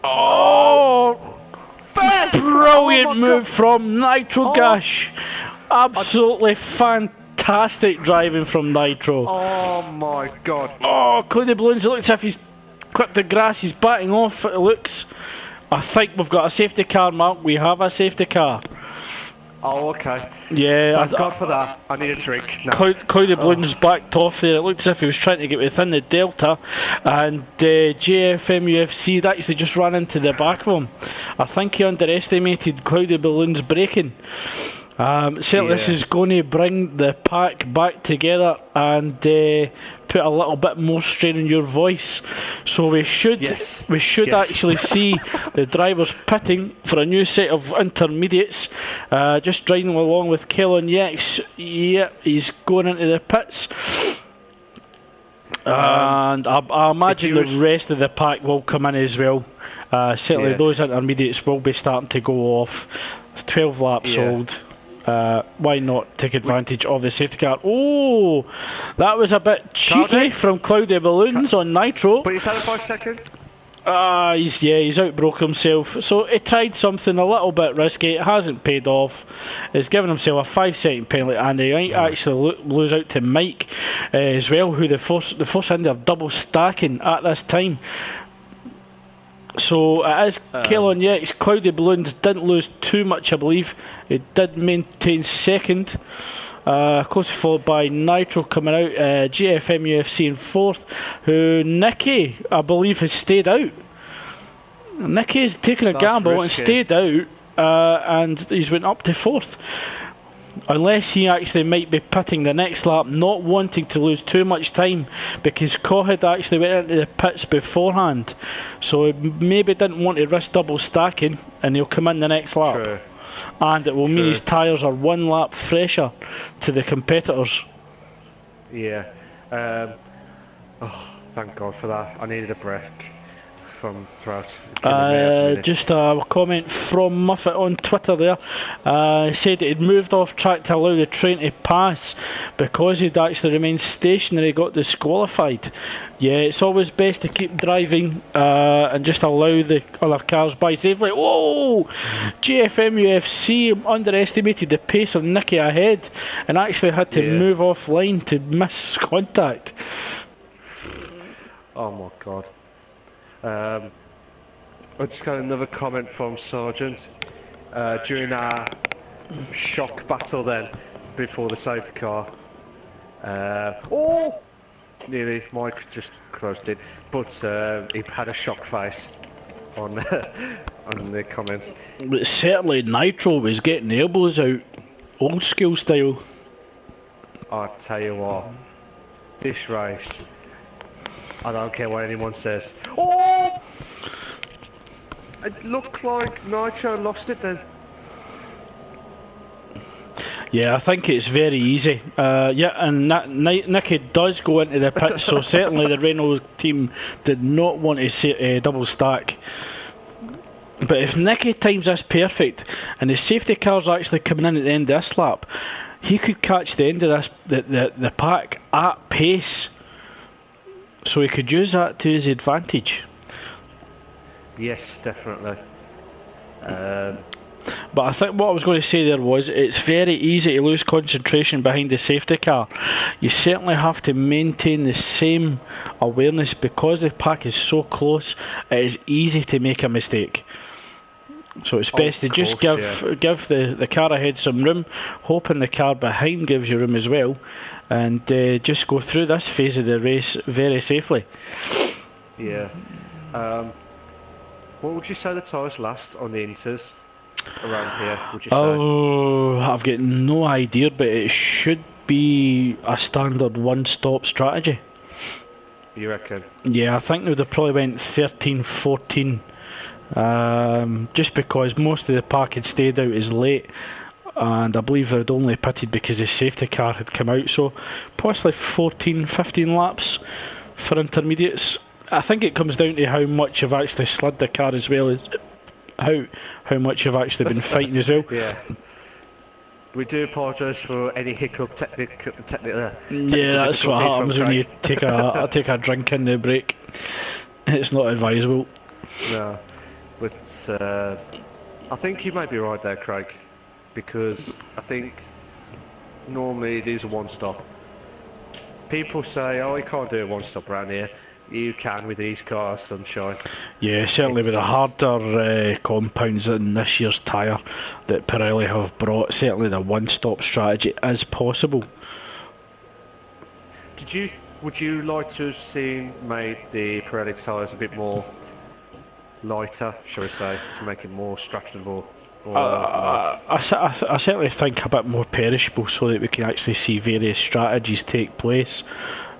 Oh! Brilliant move from Nitro Gash. Absolutely fantastic driving from Nitro. Oh my God. Oh, Cloudy Balloons, it looks as if he's clipped the grass, he's batting off, it looks. I think we've got a safety car, Mark. We have a safety car. Oh, okay. Yeah. Thank God for that. I need a drink. No. Cloudy Balloons backed off there. It looked as if he was trying to get within the Delta, and JFM UFC actually just ran into the back of him. I think he underestimated Cloudy Balloons braking. Certainly this is going to bring the pack back together and put a little bit more strain on your voice. So we should actually see the drivers pitting for a new set of intermediates. Just driving along with Kellon Yex. Yeah, he's going into the pits. And I imagine the rest of the pack will come in as well. Certainly those intermediates will be starting to go off. 12 laps old. Why not take advantage of the safety car? Oh, that was a bit cheeky from Cloudy Balloons on Nitro. But he's had it for a second. He's outbroke himself. So he tried something a little bit risky. It hasn't paid off. He's given himself a 5-second penalty, and he might actually lose out to Mike as well, who the force in there double stacking at this time. So it is Kellon Yex. Cloudy Balloons didn't lose too much, I believe. It did maintain second. Closely followed by Nitro coming out. GFM UFC in fourth. Who Nicky, I believe, has stayed out. Nicky's taken a gamble and stayed out. And he's went up to fourth. Unless he actually might be pitting the next lap, not wanting to lose too much time, because Cohid actually went into the pits beforehand, so he maybe didn't want to risk double stacking, and he'll come in the next lap. True. And it will mean his tyres are 1 lap fresher to the competitors. Yeah. Thank God for that. I needed a break from throughout. Just a comment from Muffet on Twitter there. He said he'd moved off track to allow the train to pass because he'd actually remained stationary, got disqualified. Yeah, it's always best to keep driving and just allow the other cars by safely. Whoa! GFM UFC underestimated the pace of Nicky ahead and actually had to move offline to miss contact. Oh my God. I just got another comment from Sargent during our shock battle then before the safety car. Nearly Mike just closed it, but he had a shock face on the comments. But certainly Nitro was getting elbows out, old school style. I tell you what, this race, I don't care what anyone says. Oh! It looked like Nitro lost it then. Yeah, I think it's very easy. And Nicky does go into the pit, so certainly the Renault team did not want to double stack. But if Nicky times this perfect, and the safety car's actually coming in at the end of this lap, he could catch the end of this the pack at pace, so he could use that to his advantage. Yes, definitely. But I think what I was going to say there was, it's very easy to lose concentration behind the safety car. You certainly have to maintain the same awareness because the pack is so close. It is easy to make a mistake. So it's best to just give the car ahead some room, hoping the car behind gives you room as well, and just go through this phase of the race very safely. Yeah. What would you say the tyres last on the Inters around here, would you say? Oh, I've got no idea, but it should be a standard one-stop strategy. You reckon? Yeah, I think they probably went 13, 14. Just because most of the pack had stayed out as late, and I believe they'd only pitted because the safety car had come out, so possibly 14, 15 laps for intermediates. I think it comes down to how much you've actually slid the car as well as how much you've actually been fighting as well. Yeah. We do apologise for any hiccup technical yeah, that's what happens when you take a drink in the break. It's not advisable. No. But I think you might be right there, Craig, because I think normally it is a one-stop. People say, oh, you can't do a one-stop around here. You can with these cars, sunshine. Yeah, certainly with the harder compounds in this year's tyre that Pirelli have brought, certainly the one-stop strategy is possible. Would you like to have seen made the Pirelli tyres a bit more lighter, shall we say, to make it more structurable? I certainly think a bit more perishable, so that we can actually see various strategies take place,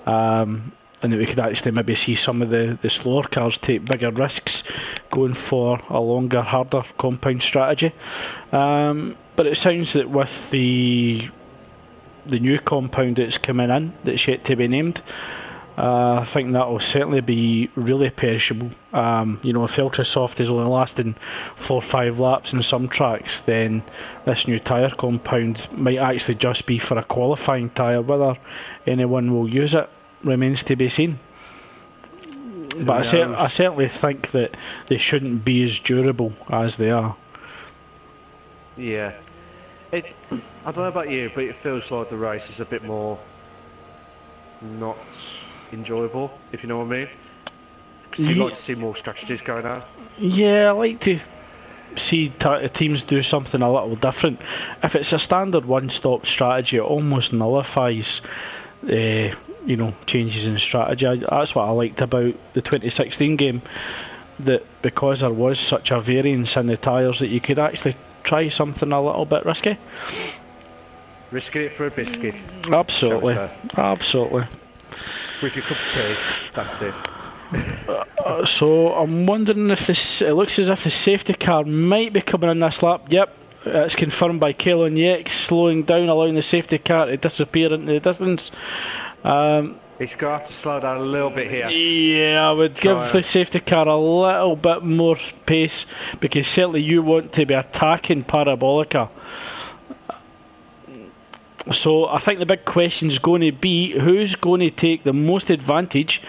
and that we could actually maybe see some of the slower cars take bigger risks going for a longer, harder compound strategy. But it sounds that with the new compound that's coming in, that's yet to be named, I think that will certainly be really perishable. If Ultra Soft is only lasting 4 or 5 laps in some tracks, then this new tyre compound might actually just be for a qualifying tyre. Whether anyone will use it remains to be seen. But I certainly think that they shouldn't be as durable as they are. Yeah. I don't know about you, but it feels like the race is a bit more not enjoyable, if you know what I mean. Because you'd like to see more strategies going on. Yeah, I like to see teams do something a little different. If it's a standard one-stop strategy, it almost nullifies changes in strategy. That's what I liked about the 2016 game, that because there was such a variance in the tyres, that you could actually try something a little bit risky. Risking it for a biscuit. Absolutely. With your cup of tea, that's it. So I'm wondering if it looks as if the safety car might be coming in this lap. Yep, it's confirmed by Kellen Yex, slowing down, allowing the safety car to disappear into the distance. He's going to have to slow down a little bit here. Yeah, I would give the safety car a little bit more pace, because certainly you want to be attacking Parabolica. So I think the big question is going to be, who's going to take the most advantage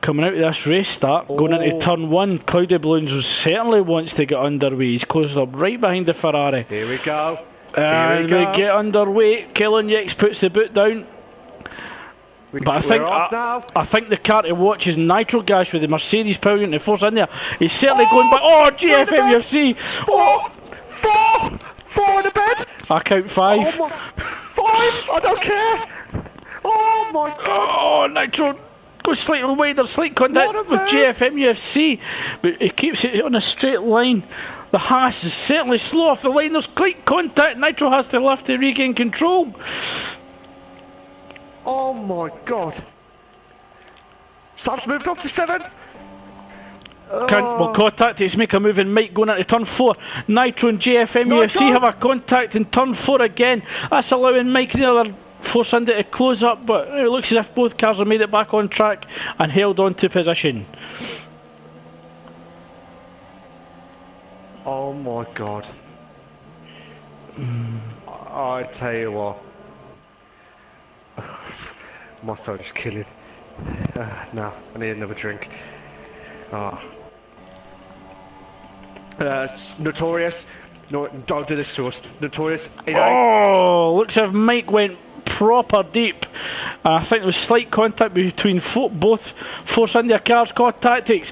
coming out of this race start, going into turn 1. Cloudy Balloons certainly wants to get underway. He's closed up right behind the Ferrari. Here we go. And we get underway. Kellen Yex puts the boot down. But I think the car to watch is Nitro Gas with the Mercedes power unit force in there. He's certainly going back. Oh, GFM UFC. Four in the bed. I count 5. Oh 5? I don't care. Oh my god. Oh, Nitro goes slightly wider, slight contact with GFM UFC, but he keeps it on a straight line. The Haas is certainly slow off the line. There's slight contact. Nitro has to lift to regain control. Oh my god. Sam's moved up to 7th. Well, contact is make a move in Mike going into turn 4. Nitro and JFM UFC have a contact in turn 4 again. That's allowing Mike and the other Force India to close up, but it looks as if both cars have made it back on track and held on to position. Oh my God. I tell you what. My throat is killing. No, I need another drink. Notorious. No, don't do this to us. Notorious. Oh, looks as if Mike went proper deep. I think there was slight contact between both Force India cars. Car tactics.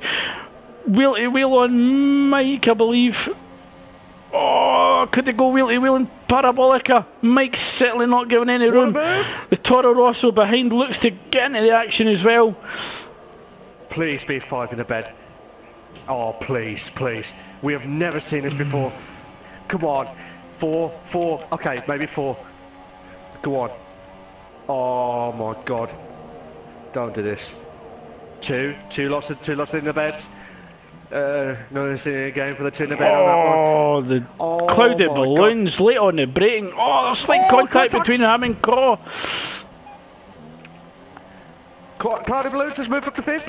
Wheel to wheel on Mike, I believe. Oh, could they go wheel to wheel in Parabolica? Mike's certainly not giving any room. The Toro Rosso behind looks to get into the action as well. Please be 5 in the bed. Oh, please, please. We have never seen this before. Come on. 4. Okay, maybe 4. Go on. Oh my God. Don't do this. 2 lots in the beds. No, seeing again for the 2 in the bed on that one. Oh, the clouded balloons late on the braking. Oh, there's slight contact between him and Caw. Clouded balloons has moved up to 5th.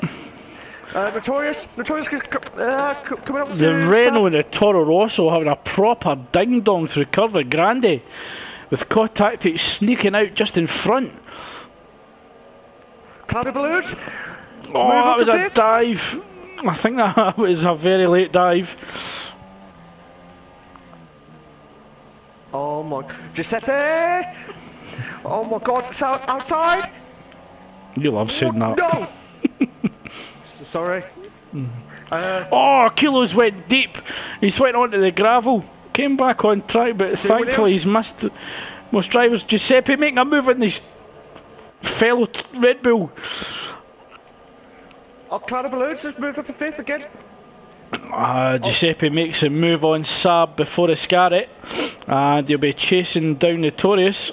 Notorious coming up to the Renault and the Toro Rosso having a proper ding dong through Curva Grande, with Caw Tactics sneaking out just in front. Clouded balloons. Oh, that was a dive. I think that was a very late dive. Oh my, Giuseppe! Oh my God, it's outside! You love saying that. No! Sorry. Oh, Kilos went deep. He's went onto the gravel. Came back on track, but thankfully he's missed most drivers. Giuseppe making a move on his fellow Red Bull. Oh, Cloud of Balloons has moved up to 5th again. Giuseppe makes a move on Saab before Iscari, and he'll be chasing down Notorious.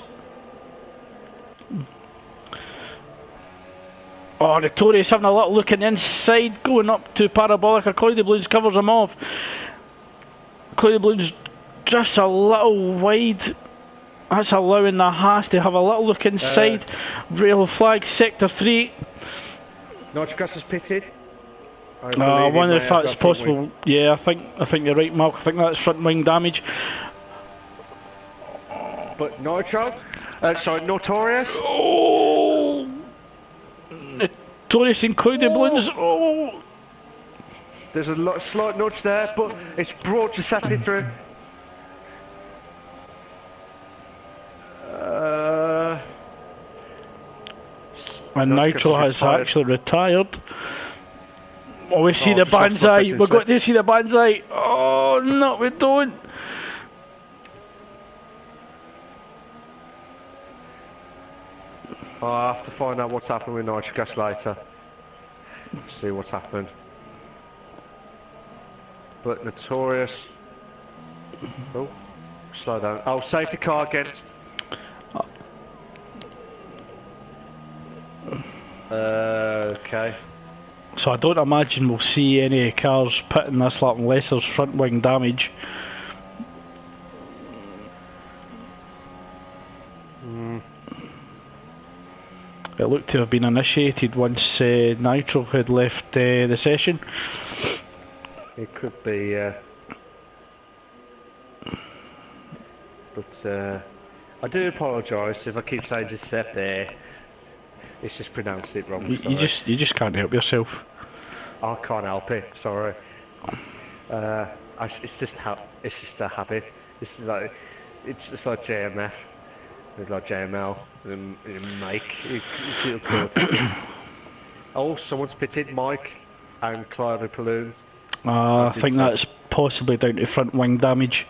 Oh, Notorious having a little look in the inside, going up to Parabolica. Cloudy Balloons covers him off. Cloudy Balloons just a little wide. That's allowing the Haas to have a little look inside. Rail flag, sector 3. Nitrograss is pitted. I wonder if that's possible. Yeah, I think you're right, Mark. I think that's front wing damage. But Notorious. Oh, Notorious included balloons. Oh, there's a slight nudge there, but it's brought Giuseppe through. And Nitro has actually retired. Oh, we see the banzai. We've got to see the banzai. Oh, no, we don't. I'll have to find out what's happened with Nitrogas later. See what's happened. But Notorious. Oh, slow down. Oh, safety car again. Okay. So I don't imagine we'll see any cars pitting this lap unless there's front wing damage. It looked to have been initiated once Nitro had left the session. It could be, but I do apologise if I keep saying Giuseppe. It's just pronounced it wrong. You just can't help yourself. I can't help it. Sorry. It's just a habit. It's like JMF. It's like JML and Mike. Oh, someone's pitted Mike and Clyde Balloons. I think that's possibly down to front wing damage.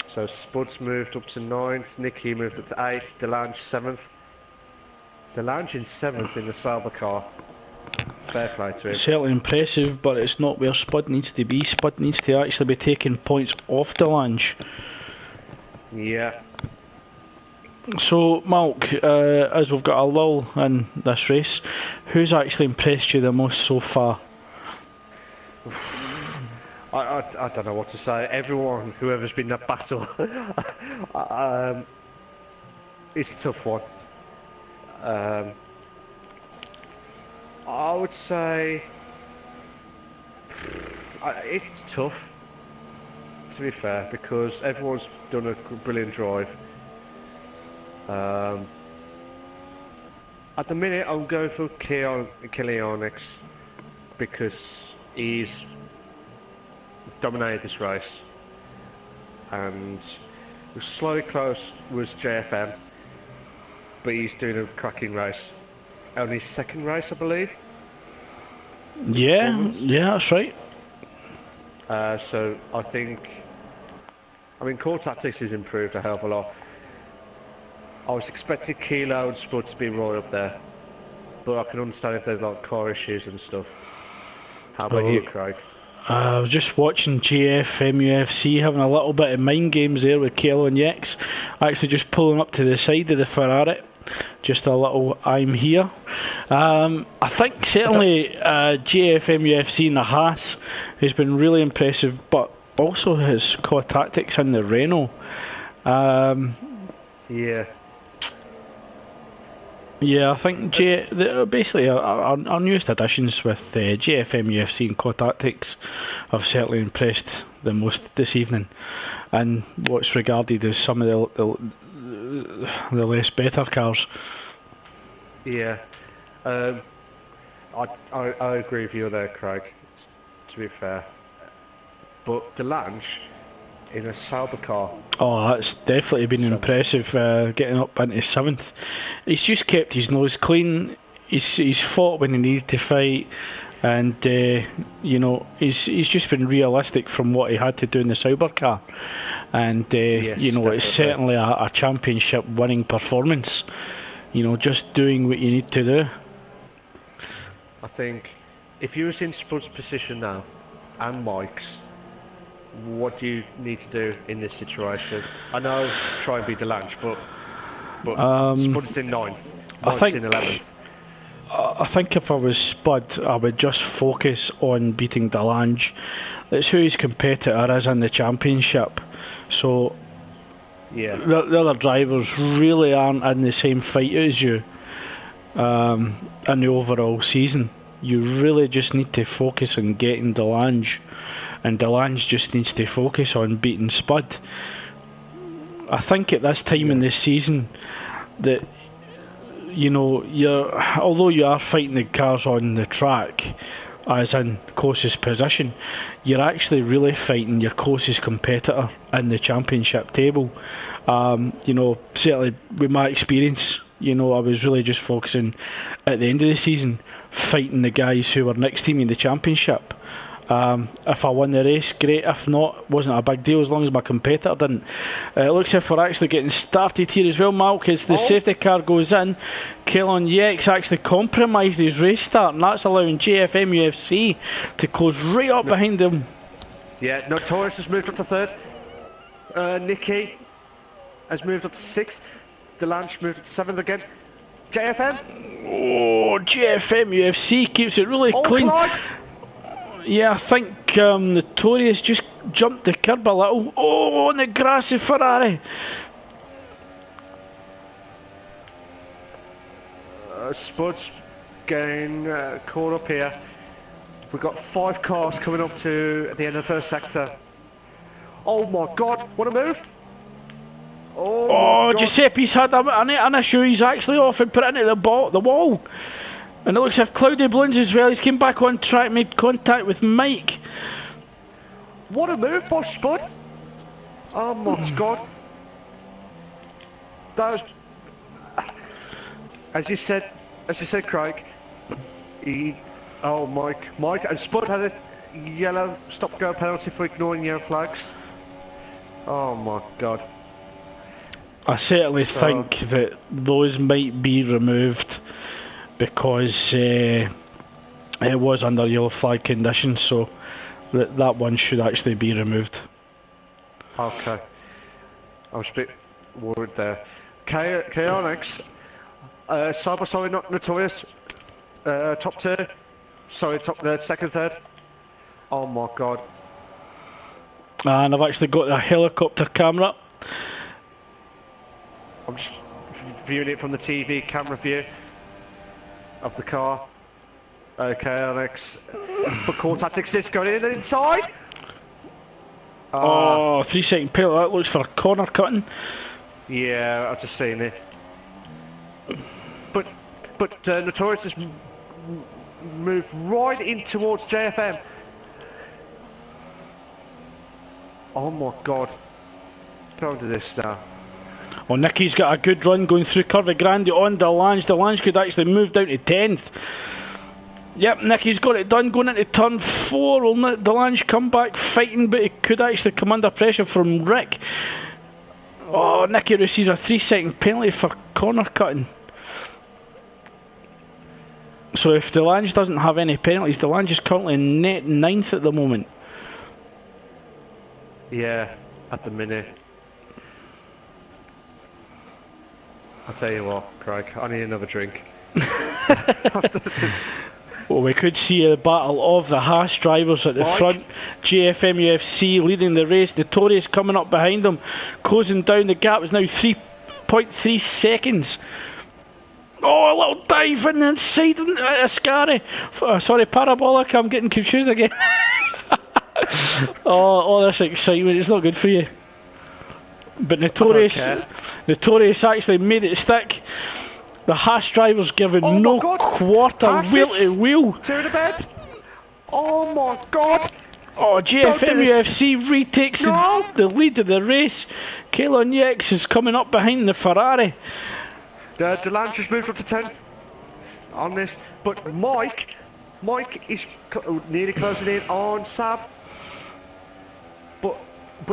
So Spud's moved up to 9th, Nicky moved up to 8th, Delange 7th. Delange in 7th in the Sauber car. Fair play to him. Certainly impressive, but it's not where Spud needs to be. Spud needs to actually be taking points off Delange. Yeah. So, Malk, as we've got a lull in this race, who's actually impressed you the most so far? I don't know what to say. Everyone, whoever's been in that battle, it's a tough one. I would say It's tough, to be fair, because everyone's done a brilliant drive. At the minute, I'm going for Kilianix because he's dominated this race, and slightly close was JFM, but he's doing a cracking race. Only his second race, I believe. Yeah, that's right. So I mean, core tactics has improved a hell of a lot. I was expecting Kilo and Spud to be right up there, but I can understand if there's like car issues and stuff. How about you, Craig? I was just watching GFMUFC having a little bit of mind games there with Kelo and Yex, actually just pulling up to the side of the Ferrari. Just a little I'm here. I think certainly GFMUFC in the Haas has been really impressive, but also his core tactics in the Renault. Yeah, I think basically our newest additions with GFM, UFC and Core Tactics have certainly impressed the most this evening, and what's regarded as some of the less better cars. Yeah, I agree with you there, Craig, to be fair. But Delange in a Sauber car. Oh, that's definitely been impressive, getting up into 7th. He's just kept his nose clean. He's fought when he needed to fight, and he's just been realistic from what he had to do in the Sauber car. And yes, it's certainly a championship winning performance. Just doing what you need to do. I think if you was in Spud's position now, and Mike's, what do you need to do in this situation? I know try and beat Delange, but Spud's in 9th, Mike's in 11th. I think if I was Spud, I would just focus on beating Delange. That's who his competitor is in the championship. So yeah, the other drivers really aren't in the same fight as you in the overall season. You really just need to focus on getting Delange, and Delange just needs to focus on beating Spud. I think at this time in this season that although you are fighting the cars on the track as in closest position, you're actually really fighting your closest competitor in the championship table. Certainly with my experience, I was really just focusing at the end of the season fighting the guys who were next to me in the championship. If I won the race, great. If not, wasn't a big deal as long as my competitor didn't. It looks as if we're actually getting started here as well, Malk, as the safety car goes in. Kellon Yex actually compromised his race start, and that's allowing JFM UFC to close right up behind him. Yeah, Notorious has moved up to 3rd. Nicky has moved up to 6th. Delange moved up to 7th again. JFM? Oh, JFM UFC keeps it really clean. Clyde. Yeah, I think Notorious just jumped the curb a little. Oh, on the grassy Ferrari. Spud's getting caught up here. We've got 5 cars coming up to the end of the first sector. Oh my God, what a move! Oh Giuseppe's had an issue. He's actually off and put it into the wall. And it looks as if Cloudy Balloons as well. He's came back on track, made contact with Mike. What a move by Spud! Oh my God. That was... As you said, Craig, Mike and Spud had a yellow stop-go penalty for ignoring yellow flags. Oh my God. I certainly think that those might be removed because it was under yellow flag conditions, so that one should actually be removed. Okay. I was a bit worried there. Chaotix, sorry, not Notorious. Top 2. Sorry, top 2nd, 3rd. Oh my God. And I've actually got a helicopter camera. I'm just viewing it from the TV camera view of the car. Okay, Alex. But core tactics is going in and inside. Oh, 3-second penalty. That looks for a corner cutting. Yeah, I've just seen it. But Notorious has moved right in towards JFM. Oh my God. Don't do this now. Oh, Nicky's got a good run going through Curvy Grande on Delange. Delange could actually move down to 10th. Yep, Nicky's got it done going into turn 4. Will Delange come back fighting, but he could actually come under pressure from Rick. Oh, Nicky receives a 3-second penalty for corner cutting. So if Delange doesn't have any penalties, Delange is currently in net 9th at the moment. Yeah, at the minute. I'll tell you what, Craig, I need another drink. Well, we could see a battle of the Haas drivers at the front. JFM UFC leading the race. Notorious coming up behind them, closing down the gap. Is now 3.3 seconds. Oh, a little dive in the inside Ascari. Sorry, Parabolic, I'm getting confused again. Oh, all this excitement, it's not good for you. But Notorious actually made it stick. The Haas drivers giving no quarter wheel to wheel. Two to bed. Oh my God. Oh, JFM UFC retakes the lead of the race. Kalon Yex is coming up behind the Ferrari. The Land just moved up to 10th on this, but Mike is nearly closing in on Sab. But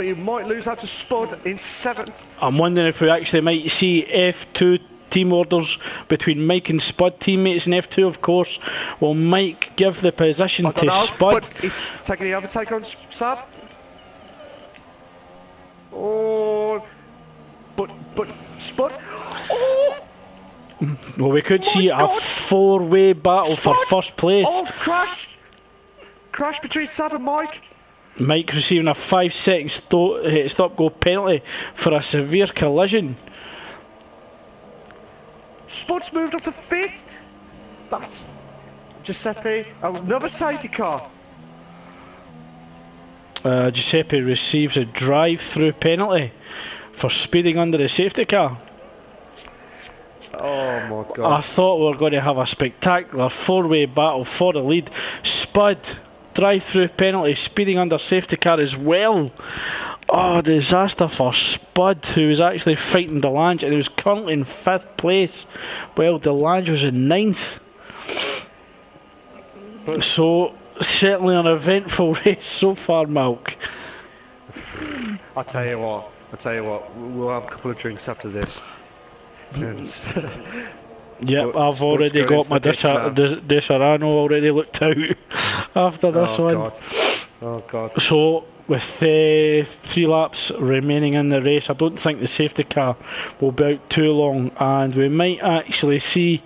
he might lose out to Spud in 7th. I'm wondering if we actually might see F2 team orders between Mike and Spud teammates in F2, of course. Will Mike give the position to Spud? But he's taking the overtake on Sab. Oh, but Spud. Oh. Well, we could see a 4-way battle for first place. Oh, crash between Sab and Mike. Mike receiving a 5-second stop-go penalty for a severe collision. Spud's moved up to 5th. That's Giuseppe. Another safety car. Giuseppe receives a drive-through penalty for speeding under the safety car. Oh my God. I thought we were going to have a spectacular 4-way battle for the lead. Spud, drive-through penalty, speeding under safety car as well. Oh, disaster for Spud, who was actually fighting Delange, and he was currently in 5th place. Well, Delange was in 9th. So, certainly an eventful race so far, Malk. I'll tell you what, we'll have a couple of drinks after this. Yep, I've already got my Desarano already looked out after this one. Oh God. So, with 3 laps remaining in the race, I don't think the safety car will be out too long, and we might actually see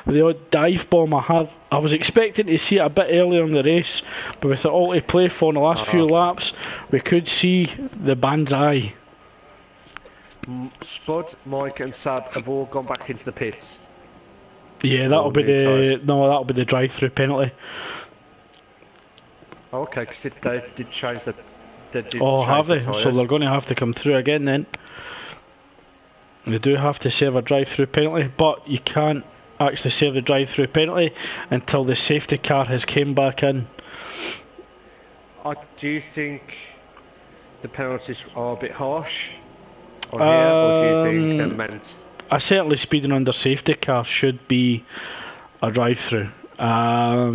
the odd dive bomb. I was expecting to see it a bit earlier in the race, but with it all to play for in the last few laps, we could see the banzai. Spud, Mike and Sab have all gone back into the pits. Yeah, that'll be the drive-through penalty. Okay, because they did change the. Have they? So they're going to have to come through again then. They do have to serve a drive-through penalty, but you can't actually serve the drive-through penalty until the safety car has came back in. Do you think the penalties are a bit harsh on here, or do you think they're meant? Certainly speeding under safety car should be a drive-through. I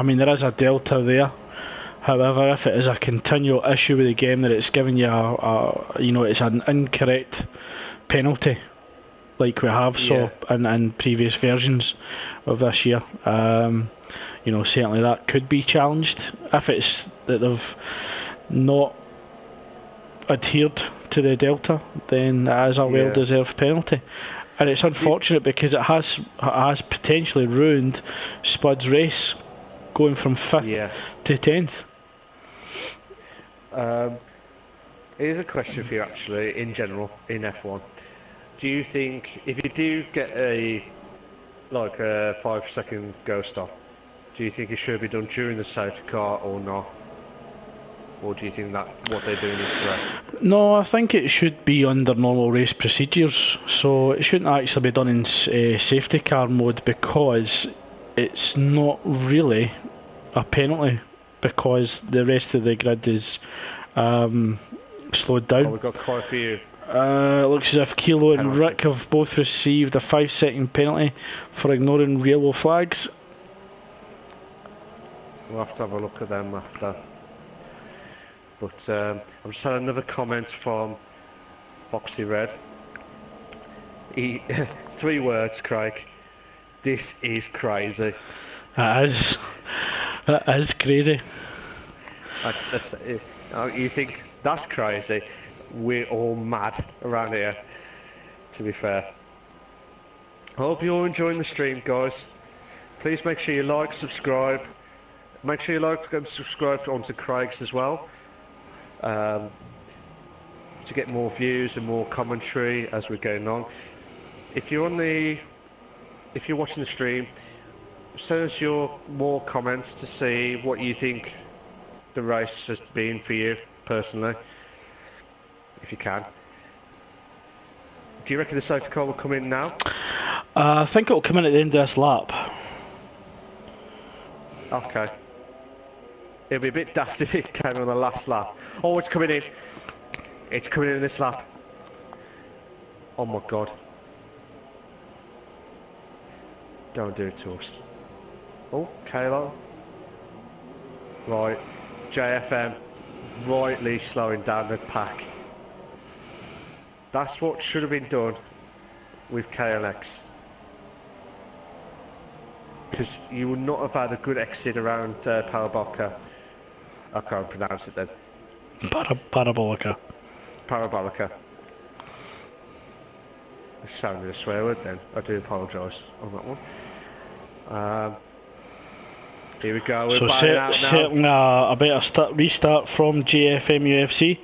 mean, there is a delta there. However, if it is a continual issue with the game that it's giving you it's an incorrect penalty, like we have saw in previous versions of this year. Certainly that could be challenged if it's that they've not adhered to the delta. Then it is a well-deserved penalty, and it's unfortunate because it has potentially ruined Spud's race, going from 5th to 10th. Here's a question for you, actually, in general, in F1. Do you think, if you do get a 5-second go stop, Do you think it should be done during the safety car or not? Or do you think that what they're doing is correct? No, I think it should be under normal race procedures. So it shouldn't actually be done in safety car mode, because it's not really a penalty, because the rest of the grid is slowed down. Oh, we've got quite a few. It looks as if Kilo and Penalty. Rick have both received a 5-second penalty for ignoring yellow flags. We'll have to have a look at them after. But I've just had another comment from Foxy Red. 3 words, Craig. This is crazy. That is crazy. You think that's crazy? We're all mad around here, to be fair. I hope you're all enjoying the stream, guys. Please make sure you like, subscribe. Make sure you like and subscribe onto Craig's as well. To get more views and more commentary as we're going on. If you're watching the stream, send us your more comments to see what you think the race has been for you personally, if you can. Do you reckon the safety car will come in now? I think it'll come in at the end of this lap. Okay. It'll be a bit daft if it came on the last lap. Oh, it's coming in. It's coming in this lap. Oh my god. Don't do it to us. Oh, Kalo. Right. JFM rightly slowing down the pack. That's what should have been done with KLX. Because you would not have had a good exit around Parabolica. I can't pronounce it then. Parabolica. Parabolica. It sounded a swear word then. I do apologise on that one. Here we go. We're buying out now. Certainly a better restart from JFM UFC.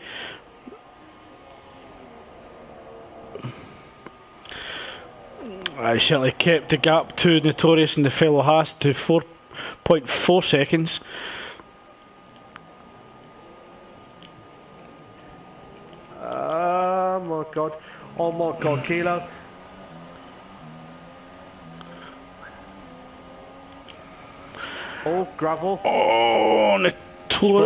I certainly kept the gap to Notorious and the fellow Haas to 4.4 seconds. Oh my god. Oh my god, Kilo. Oh, gravel. Oh,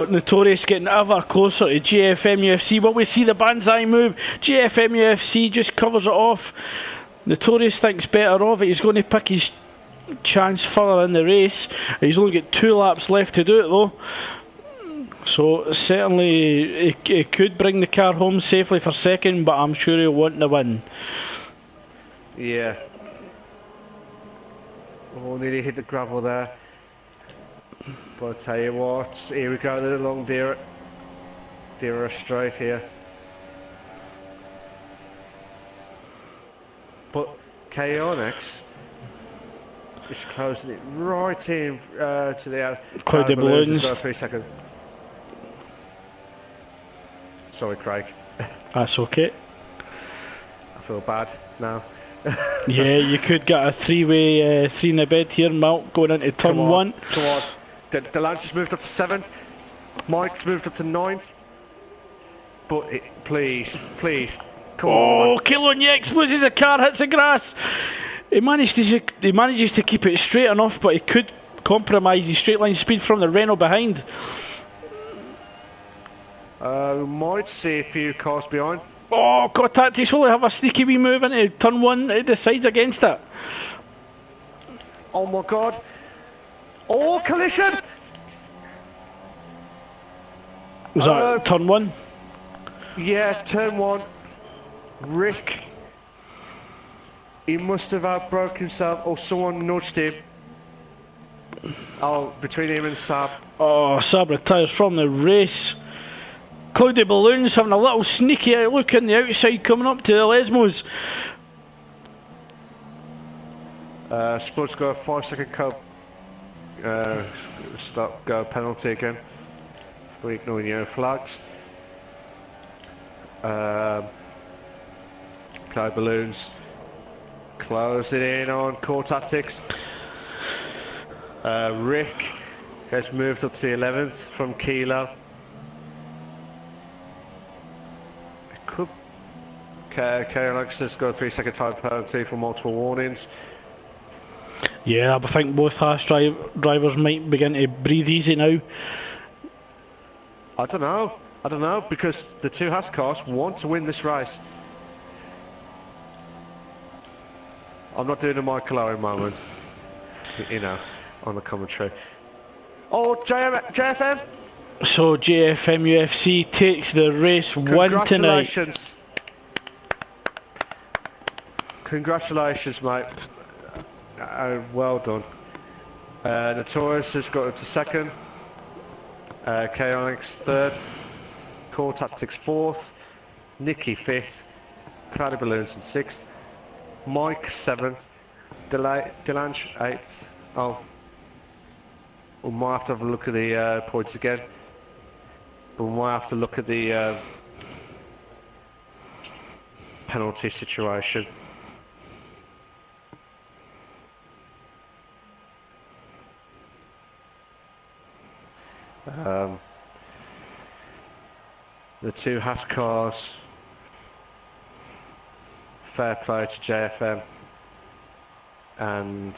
Notorious getting ever closer to GFM UFC. Will we see the banzai move? GFM UFC just covers it off. Notorious thinks better of it. He's going to pick his chance further in the race. He's only got 2 laps left to do it though. So certainly he could bring the car home safely for second, but I'm sure he'll want the win. Yeah. Oh, nearly hit the gravel there. But I'll tell you what, here we go, the long Deer straight here. But KONX is closing it right in to the Cloud the balloons. 3 seconds. Sorry, Craig. That's okay. I feel bad now. Yeah, you could get a 3-way 3 in a bed here, Malt, going into turn 1. Come on. The Lance has moved up to 7th. Mike's moved up to 9th. But please, come on. Oh, Kilo Nyx loses a car, hits the grass. He manages to keep it straight enough, but he could compromise his straight line speed from the Renault behind. We might see a few cars behind. Oh, God, Tactics will have a sneaky wee move into turn 1. He decides against it. Oh my god. Oh, collision! Was that turn 1? Yeah, turn 1. Rick. He must have outbroke himself, or someone nudged him. Oh, between him and Sab. Oh, Sab retires from the race. Cloudy Balloons having a little sneaky look in the outside coming up to the Lesmos. Spud's got a 5-second code. Stop, go penalty again. For ignoring yellow flags. Cloud Balloons. Close it in on Core Tactics. Rick has moved up to the 11th from Kilo. It could. Alexis got a 3-second time penalty for multiple warnings. Yeah, I think both Haas drivers might begin to breathe easy now. I don't know, because the two Haas cars want to win this race. I'm not doing a Michael Owen moment, you know, on the commentary. Oh, JFM! So JFM UFC takes the race win tonight. Congratulations. Congratulations, mate. Well done. Notorious has got up to second. Chaotix third. Core Tactics fourth. Nicky fifth. Cloudy Balloons in sixth. Mike seventh. Delange eighth. Oh. We might have to have a look at the points again. We might have to look at the penalty situation. The two Haas cars, fair play to JFM, and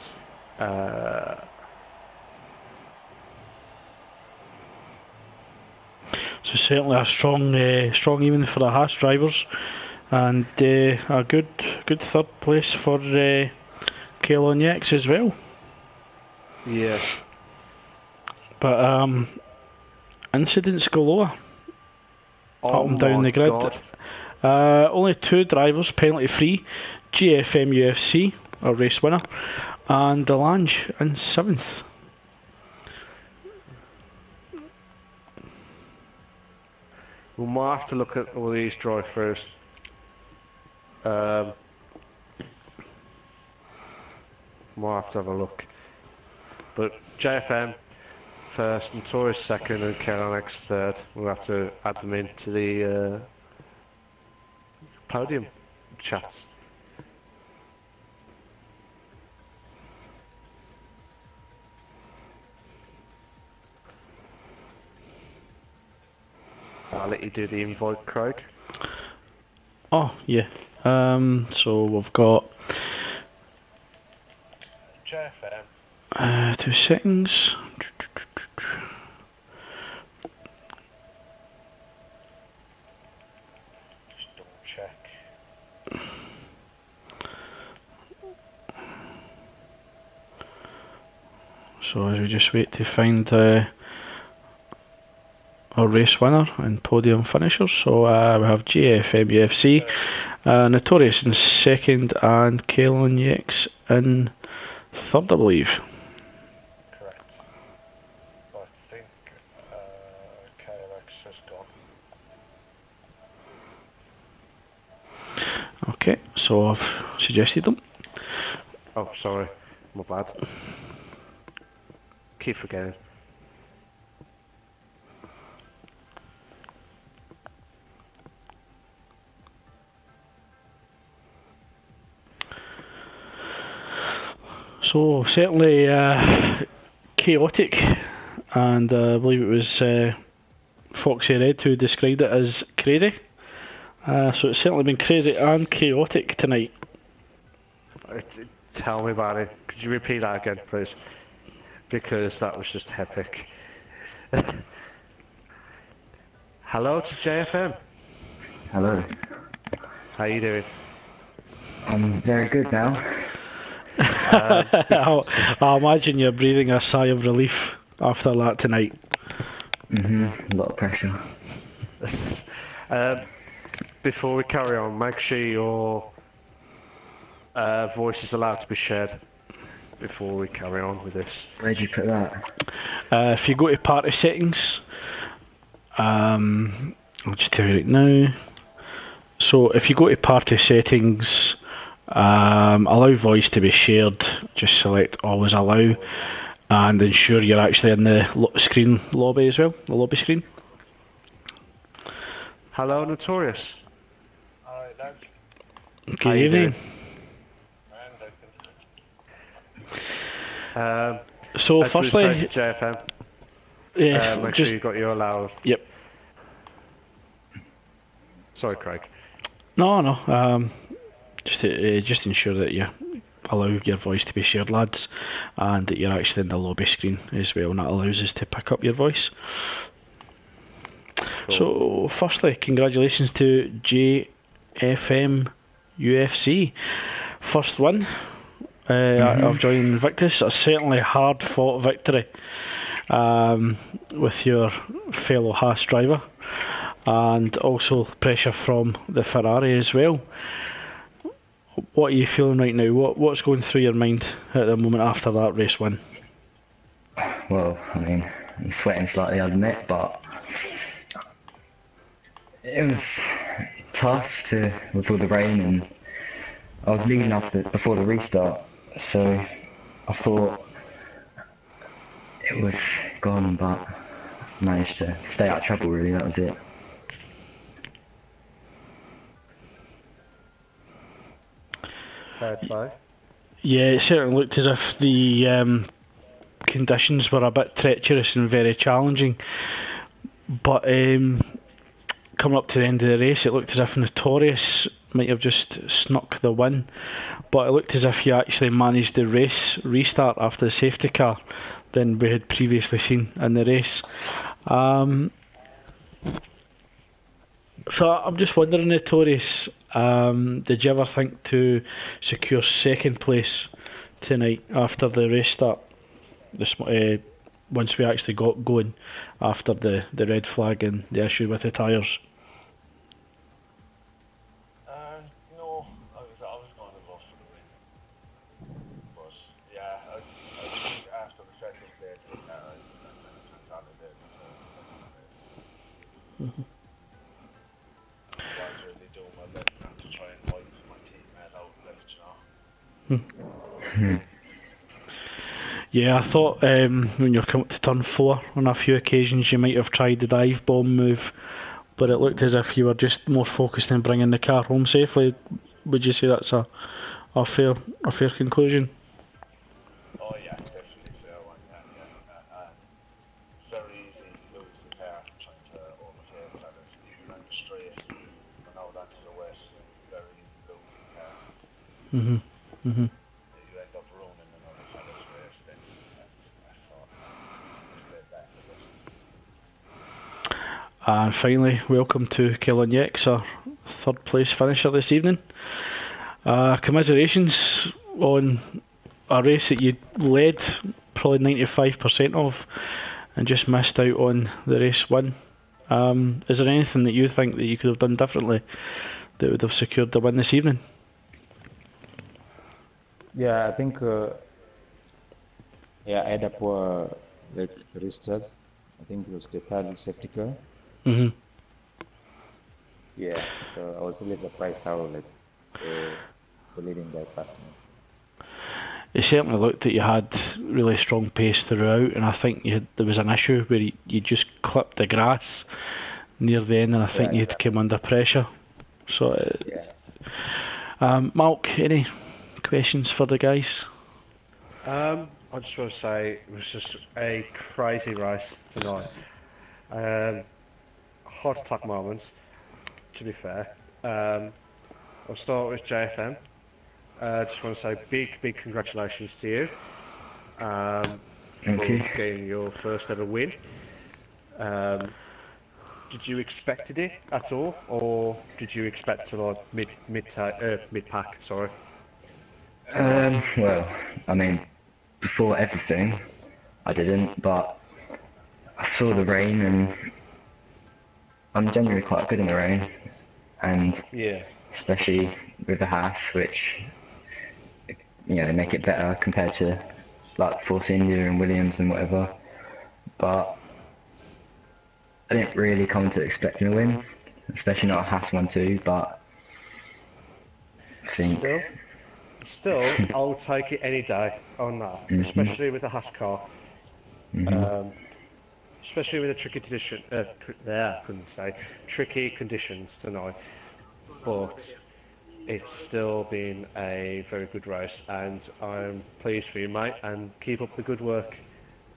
so certainly a strong evening for the Haas drivers, and a good third place for Kale Yax as well. Yeah. But incidents galore up and down the grid. Only two drivers penalty free. GFM UFC, a race winner, and Delange in 7th. We might have to look at all these drive-throughs. Might have to have a look. But JFM first, Notorious second, and KLNX third. We'll have to add them into the podium chats. I'll let you do the invite, Craig. Oh, yeah. So we've got JFM. 2 seconds. Just double check. So as we just wait to find our race winner and podium finishers. So we have GFM UFC, Notorious in second, and Kalen Yax in third, I believe. Correct. I think KLX has gone. Okay, so I've suggested them. Oh, sorry. My bad. Keep forgetting. So certainly chaotic, and I believe it was Foxy Red who described it as crazy. So it's certainly been crazy and chaotic tonight. Tell me about it. Could you repeat that again, please? Because that was just epic. Hello to JFM. Hello. How you doing? I'm very good now. I imagine you're breathing a sigh of relief after that tonight. A lot of pressure. Before we carry on, make sure your voice is allowed to be shared before we carry on with this. Where'd you put that? If you go to party settings, I'll just tell you right now. So if you go to party settings, allow voice to be shared, just select always allow, and ensure you're actually in the screen lobby as well, the lobby screen. Hello, Notorious. Alright, lads. Good How you evening. And So, As we say firstly, to JFM, yeah, make just sure you've got your allowed. yep. Sorry, Craig. No. Just ensure that you allow your voice to be shared, lads, and that you're actually in the lobby screen as well, and that allows us to pick up your voice. Cool. So, firstly, congratulations to JFM UFC. First win of joining Invictus. A certainly hard fought victory with your fellow Haas driver, and also pressure from the Ferrari as well. What are you feeling right now? What's going through your mind at the moment after that race win? Well, I mean, I'm sweating slightly, I admit, but it was tough with all the rain, and I was leaving before the restart, so I thought it was gone, but I managed to stay out of trouble. Really, that was it. Fair play. Yeah, it certainly looked as if the conditions were a bit treacherous and very challenging. But coming up to the end of the race, it looked as if Notorious might have just snuck the win. But it looked as if he actually managed the race restart after the safety car than we had previously seen in the race. So I'm just wondering, Notorious, did you ever think to secure second place tonight after the race start? Once we actually got going after the red flag and the issue with the tyres. No, I was going to go for the win. But yeah, I think after the second day, I was really doing my best not to try and wipe my teammate out, let you know. Yeah, I thought when you're coming up to turn 4 on a few occasions you might have tried the dive bomb move, but it looked as if you were just more focused on bringing the car home safely. Would you say that's a fair conclusion? Oh yeah, definitely fair one. Yeah. Very easy to lose the car trying to overtake others. Even on the straight, and out onto the west, very easy to lose the car. You end up ruining another fella's race then. I thought, stay back a bit. And finally, welcome to Kellen Yex, our third place finisher this evening. Commiserations on a race that you led probably 95% of and just missed out on the race win. Is there anything that you think that you could have done differently that would have secured the win this evening? Yeah, I think I had a poor restart. I think it was the third safety car. Yeah, so I was really surprised how the leading guy passed me. It certainly looked that you had really strong pace throughout, and I think there was an issue where you just clipped the grass near the end, and I think you'd come under pressure. So, Malk, any questions for the guys? I just want to say it was just a crazy race tonight. Heart attack moments, to be fair. I'll start with JFM. I just want to say big congratulations to you. Thank you. For getting your first ever win. Did you expected it at all, or did you expect to like mid pack? Sorry. Well, I mean, before everything, I didn't, but I saw the rain, and I'm generally quite good in the rain, and Yeah. especially with the Haas, which they make it better compared to like Force India and Williams and whatever. But I didn't really come to expecting a win, especially not a Haas one too. But I think Still, I'll take it any day on that, especially with the Haas car. Especially with the tricky conditions tonight. But it's still been a very good race, and I'm pleased for you, mate, and keep up the good work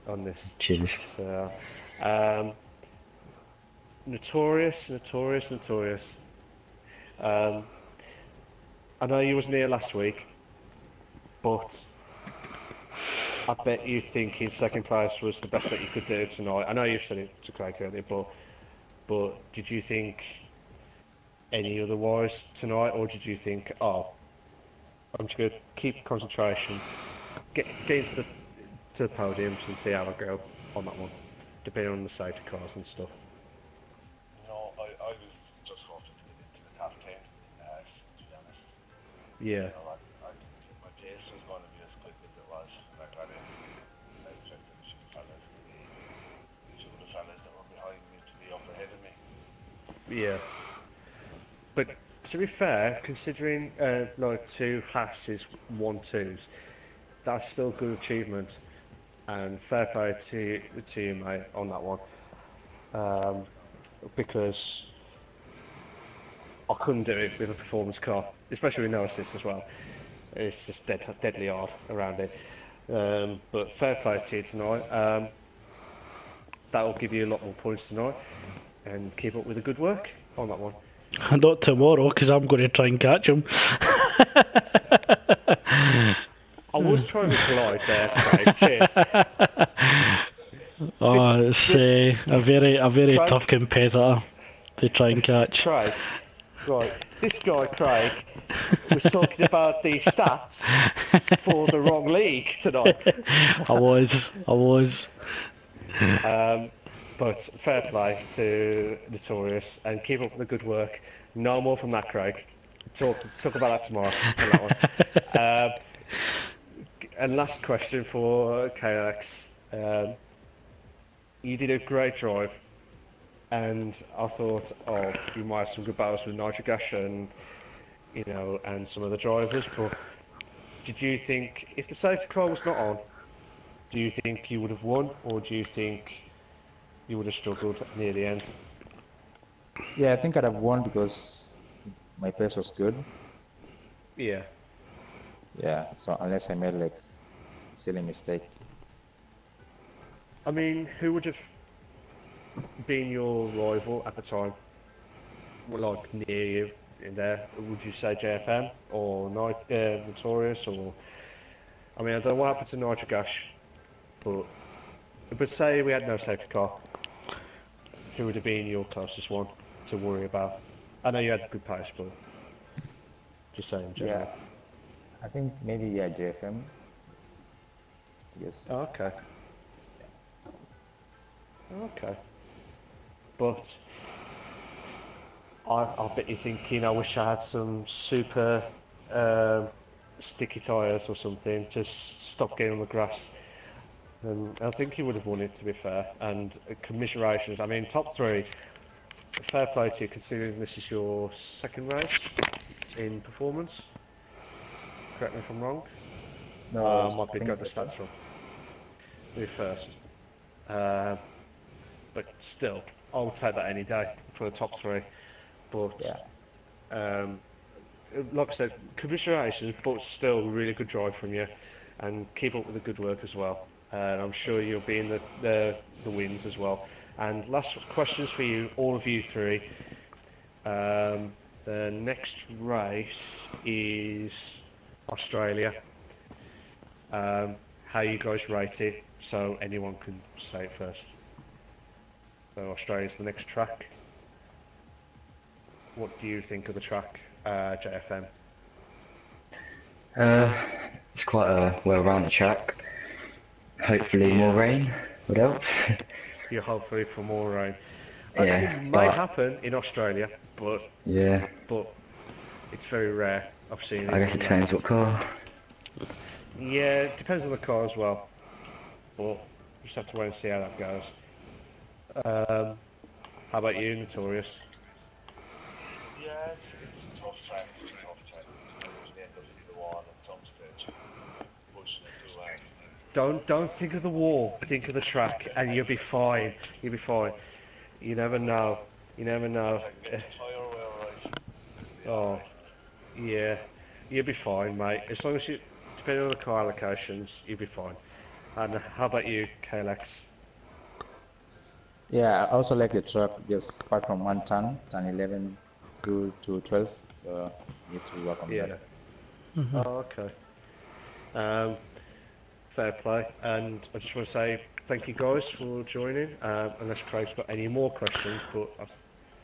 on this. Cheers. So, um, notorious. Um, I know you wasn't here last week, but I bet you thinking second place was the best that you could do tonight. I know you've said it to Craig earlier, but did you think any otherwise tonight, or did you think, oh, I'm just going to keep concentration, get into the podiums and see how I go on that one, depending on the safety cars and stuff. No, I was just hoping to get into the top 10, to be honest. Yeah, I didn't think my pace was going to be as quick as it was. And I got in. I expected a few of the fellas that were behind me to be up ahead of me. yeah. But to be fair, considering like 2 Haas's 1-2s, that's still good achievement, and fair play to you, mate, on that one. Because I couldn't do it with a performance car, especially with no assist as well. It's just deadly hard around it. But fair play to you tonight. That will give you a lot more points tonight, and keep up with the good work on that one. Not tomorrow, because I'm going to try and catch him. I was trying to glide there, Craig. Cheers. Oh, it's a very Craig- tough competitor to try and catch. Craig. Right, this guy, Craig, was talking about the stats for the wrong league tonight. I was. But fair play to Notorious, and keep up the good work. No more from that, Craig. Talk about that tomorrow on that one. And last question for KX. You did a great drive, and I thought, oh, you might have some good battles with Nitrogash and and some other drivers. But did you think, if the safety car was not on, do you think you would have won, or do you think you would have struggled near the end? Yeah, I think I'd have won because my pace was good. Yeah. Yeah, so unless I made like a silly mistake. I mean, who would have been your rival at the time? Well, like near you in there? Would you say JFM or Notorious, or? I mean, I don't know what happened to Nitrogash, but say we had no safety car, who would have been your closest one to worry about? I know you had a good pace, but just saying, general. Yeah, I think maybe JFM. Yes. Oh, okay. Okay. But I bet you're thinking, I wish I had some super sticky tyres or something, just stop getting on the grass. And I think you would have won it, to be fair. And commiserations, I mean, top 3, fair play to you, considering this is your second race in performance. Correct me if I'm wrong. No, I might be got the stats wrong. Your first. But still, I would take that any day for the top 3. But yeah. like I said, commiserations, but still really good drive from you, and keep up with the good work as well. And I'm sure you'll be in the wins as well. And last questions for you, all of you 3. The next race is Australia. How you guys rate it, so anyone can say it first. So Australia's the next track. What do you think of the track, JFM? It's quite a well-rounded track. Hopefully more rain would help. You're hopefully for more rain. Yeah, It might but happen in Australia, but yeah, it's very rare. I've seen it. I guess it depends what car. Yeah, it depends on the car as well. But you just have to wait and see how that goes. How about you, Notorious? Yeah, it's a tough track. It's a tough track. Usually end up in the wall at some stage. Pushing it too hard. Don't think of the wall. Think of the track, and you'll be fine. You'll be fine. You never know. You never know. Tire wear right. Oh, Yeah, you'll be fine, mate. As long as you, depending on the car allocations, you'll be fine. And how about you, Kalex? Yeah, I also like the truck, just apart from one turn 11 to 12. So need to work on Yeah. that. Oh, okay. Um, fair play. And I just want to say thank you guys for joining. Unless Craig's got any more questions, but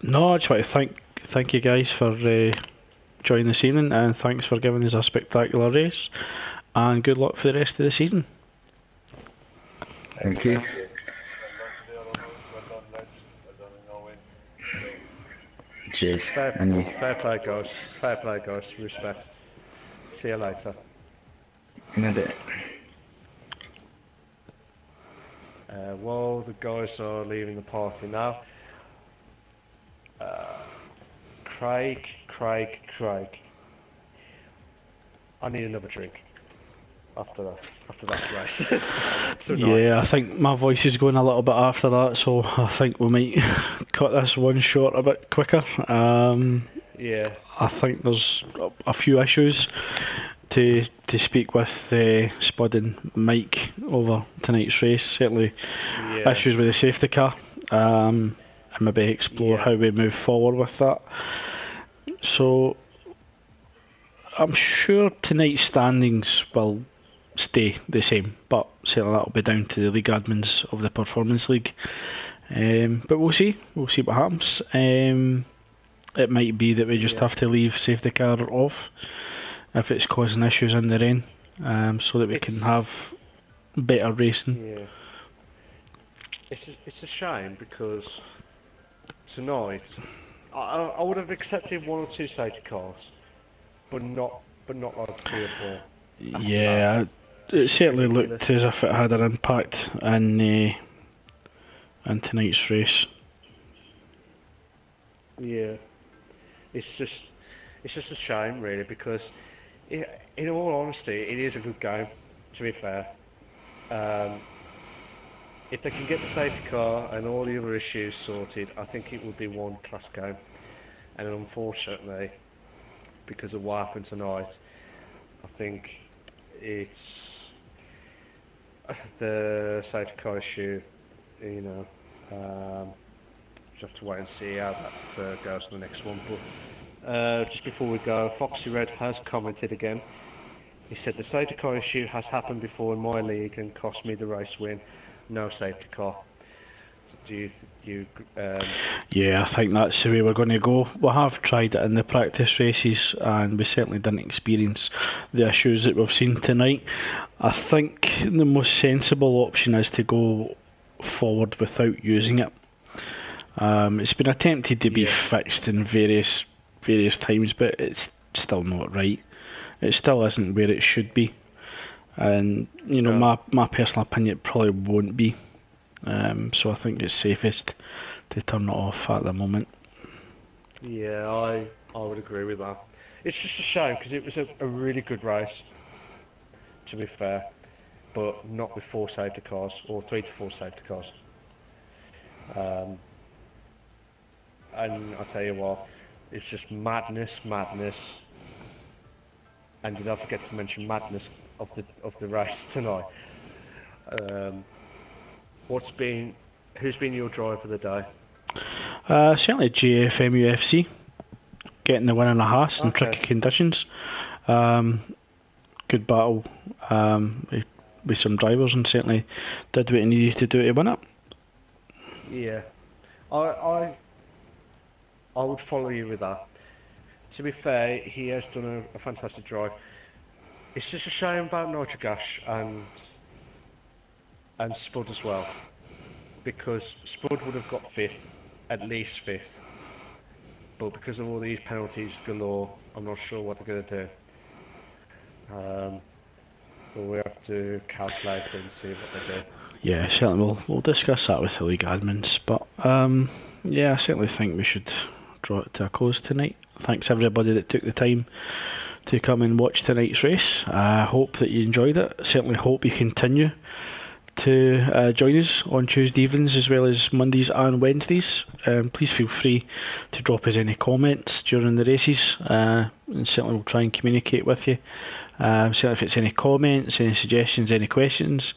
No, I just want to thank you guys for joining this evening, and thanks for giving us a spectacular race, and good luck for the rest of the season. Thank you. Well done to the other boys. Well done, lads. Well done in your win. Cheers. fair, And you. fair play, guys. Fair play, guys. Respect. See you later. In a bit. While the guys are leaving the party now, Craig. I need another drink after that race. Tonight. Yeah, I think my voice is going a little bit after that, so I think we might cut this one short a bit quicker. Yeah. I think there's a few issues to speak with Spud and Mike over tonight's race. Certainly Yeah. issues with the safety car, and maybe explore Yeah. how we move forward with that. So I'm sure tonight's standings will stay the same, but certainly that'll be down to the league admins of the Performance League. But we'll see. We'll see what happens. It might be that we just have to leave safety car off if it's causing issues in the rain, so that we can have better racing. Yeah. It's a shame because tonight I would have accepted one or two safety cars, but not like 3 or 4. Yeah, it certainly looked as if it had an impact in tonight's race. Yeah. It's just a shame really because in all honesty it is a good game, to be fair. If they can get the safety car and all the other issues sorted, I think it would be one class game. And unfortunately, because of what happened tonight, I think it's the safety car issue, you know. Just have to wait and see how that goes to the next one. But just before we go, Foxy Red has commented again. He said the safety car issue has happened before in my league and cost me the race win. No safety car. Do you? Yeah, I think that's the way we're going to go. We have tried it in the practice races, and we certainly didn't experience the issues that we've seen tonight. I think the most sensible option is to go forward without using it. It's been attempted to be fixed in various times, but it's still not right. It still isn't where it should be, and you know, my personal opinion, it probably won't be. So I think it's safest to turn it off at the moment. Yeah, I would agree with that. It's just a shame because it was a really good race, to be fair, but not with 4 safety cars or 3 to 4 safety cars. And I tell you what, it's just madness, and did I forget to mention madness of the race tonight? Who's been your driver of the day? Certainly GFMUFC, getting the win in a Haas in tricky conditions. Good battle with some drivers, and certainly did what he needed to do to win it. Yeah, I would follow you with that. To be fair, he has done a fantastic drive. It's just a shame about Nitrogash and Spud as well, because Spud would have got 5th, at least 5th. But because of all these penalties galore, I'm not sure what they're going to do. But we have to calculate it and see what they do. Yeah, certainly we'll discuss that with the league admins. But yeah, I certainly think we should draw it to a close tonight. Thanks everybody that took the time to come and watch tonight's race. I hope that you enjoyed it. Certainly hope you continue to join us on Tuesday evenings as well as Mondays and Wednesdays. Please feel free to drop us any comments during the races, and certainly we'll try and communicate with you. Certainly if it's any comments, any suggestions, any questions,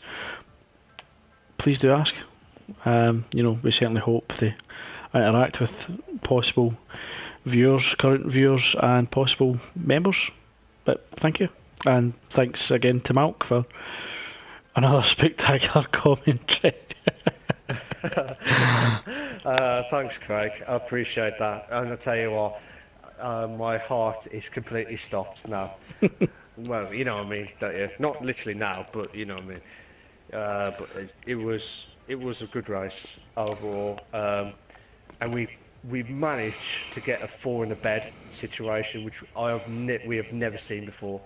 please do ask. We certainly hope to interact with possible viewers, current viewers, and possible members. But thank you, and thanks again to Malk for another spectacular commentary. Thanks, Craig. I appreciate that. And I tell you what, my heart is completely stopped now. Well, you know what I mean, don't you? Not literally now, but you know what I mean. But it was a good race overall, and we've managed to get a 4 in a bed situation, which we have never seen before.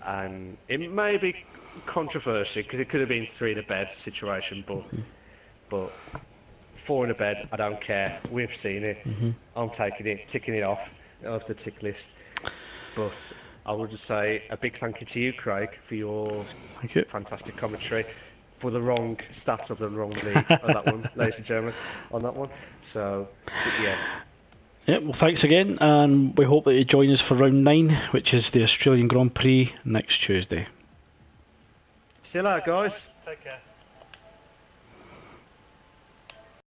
And it may be controversial because it could have been 3 in a bed situation, but 4 in a bed, I don't care. We've seen it. I'm taking it, ticking it off the tick list. But I would just say a big thank you to you, Craig, for your fantastic commentary. For the wrong stats of the wrong league on that one, ladies and gentlemen, on that one. So, yeah. Yeah, well, thanks again, and we hope that you join us for round 9, which is the Australian Grand Prix next Tuesday. See you later, guys. Take care.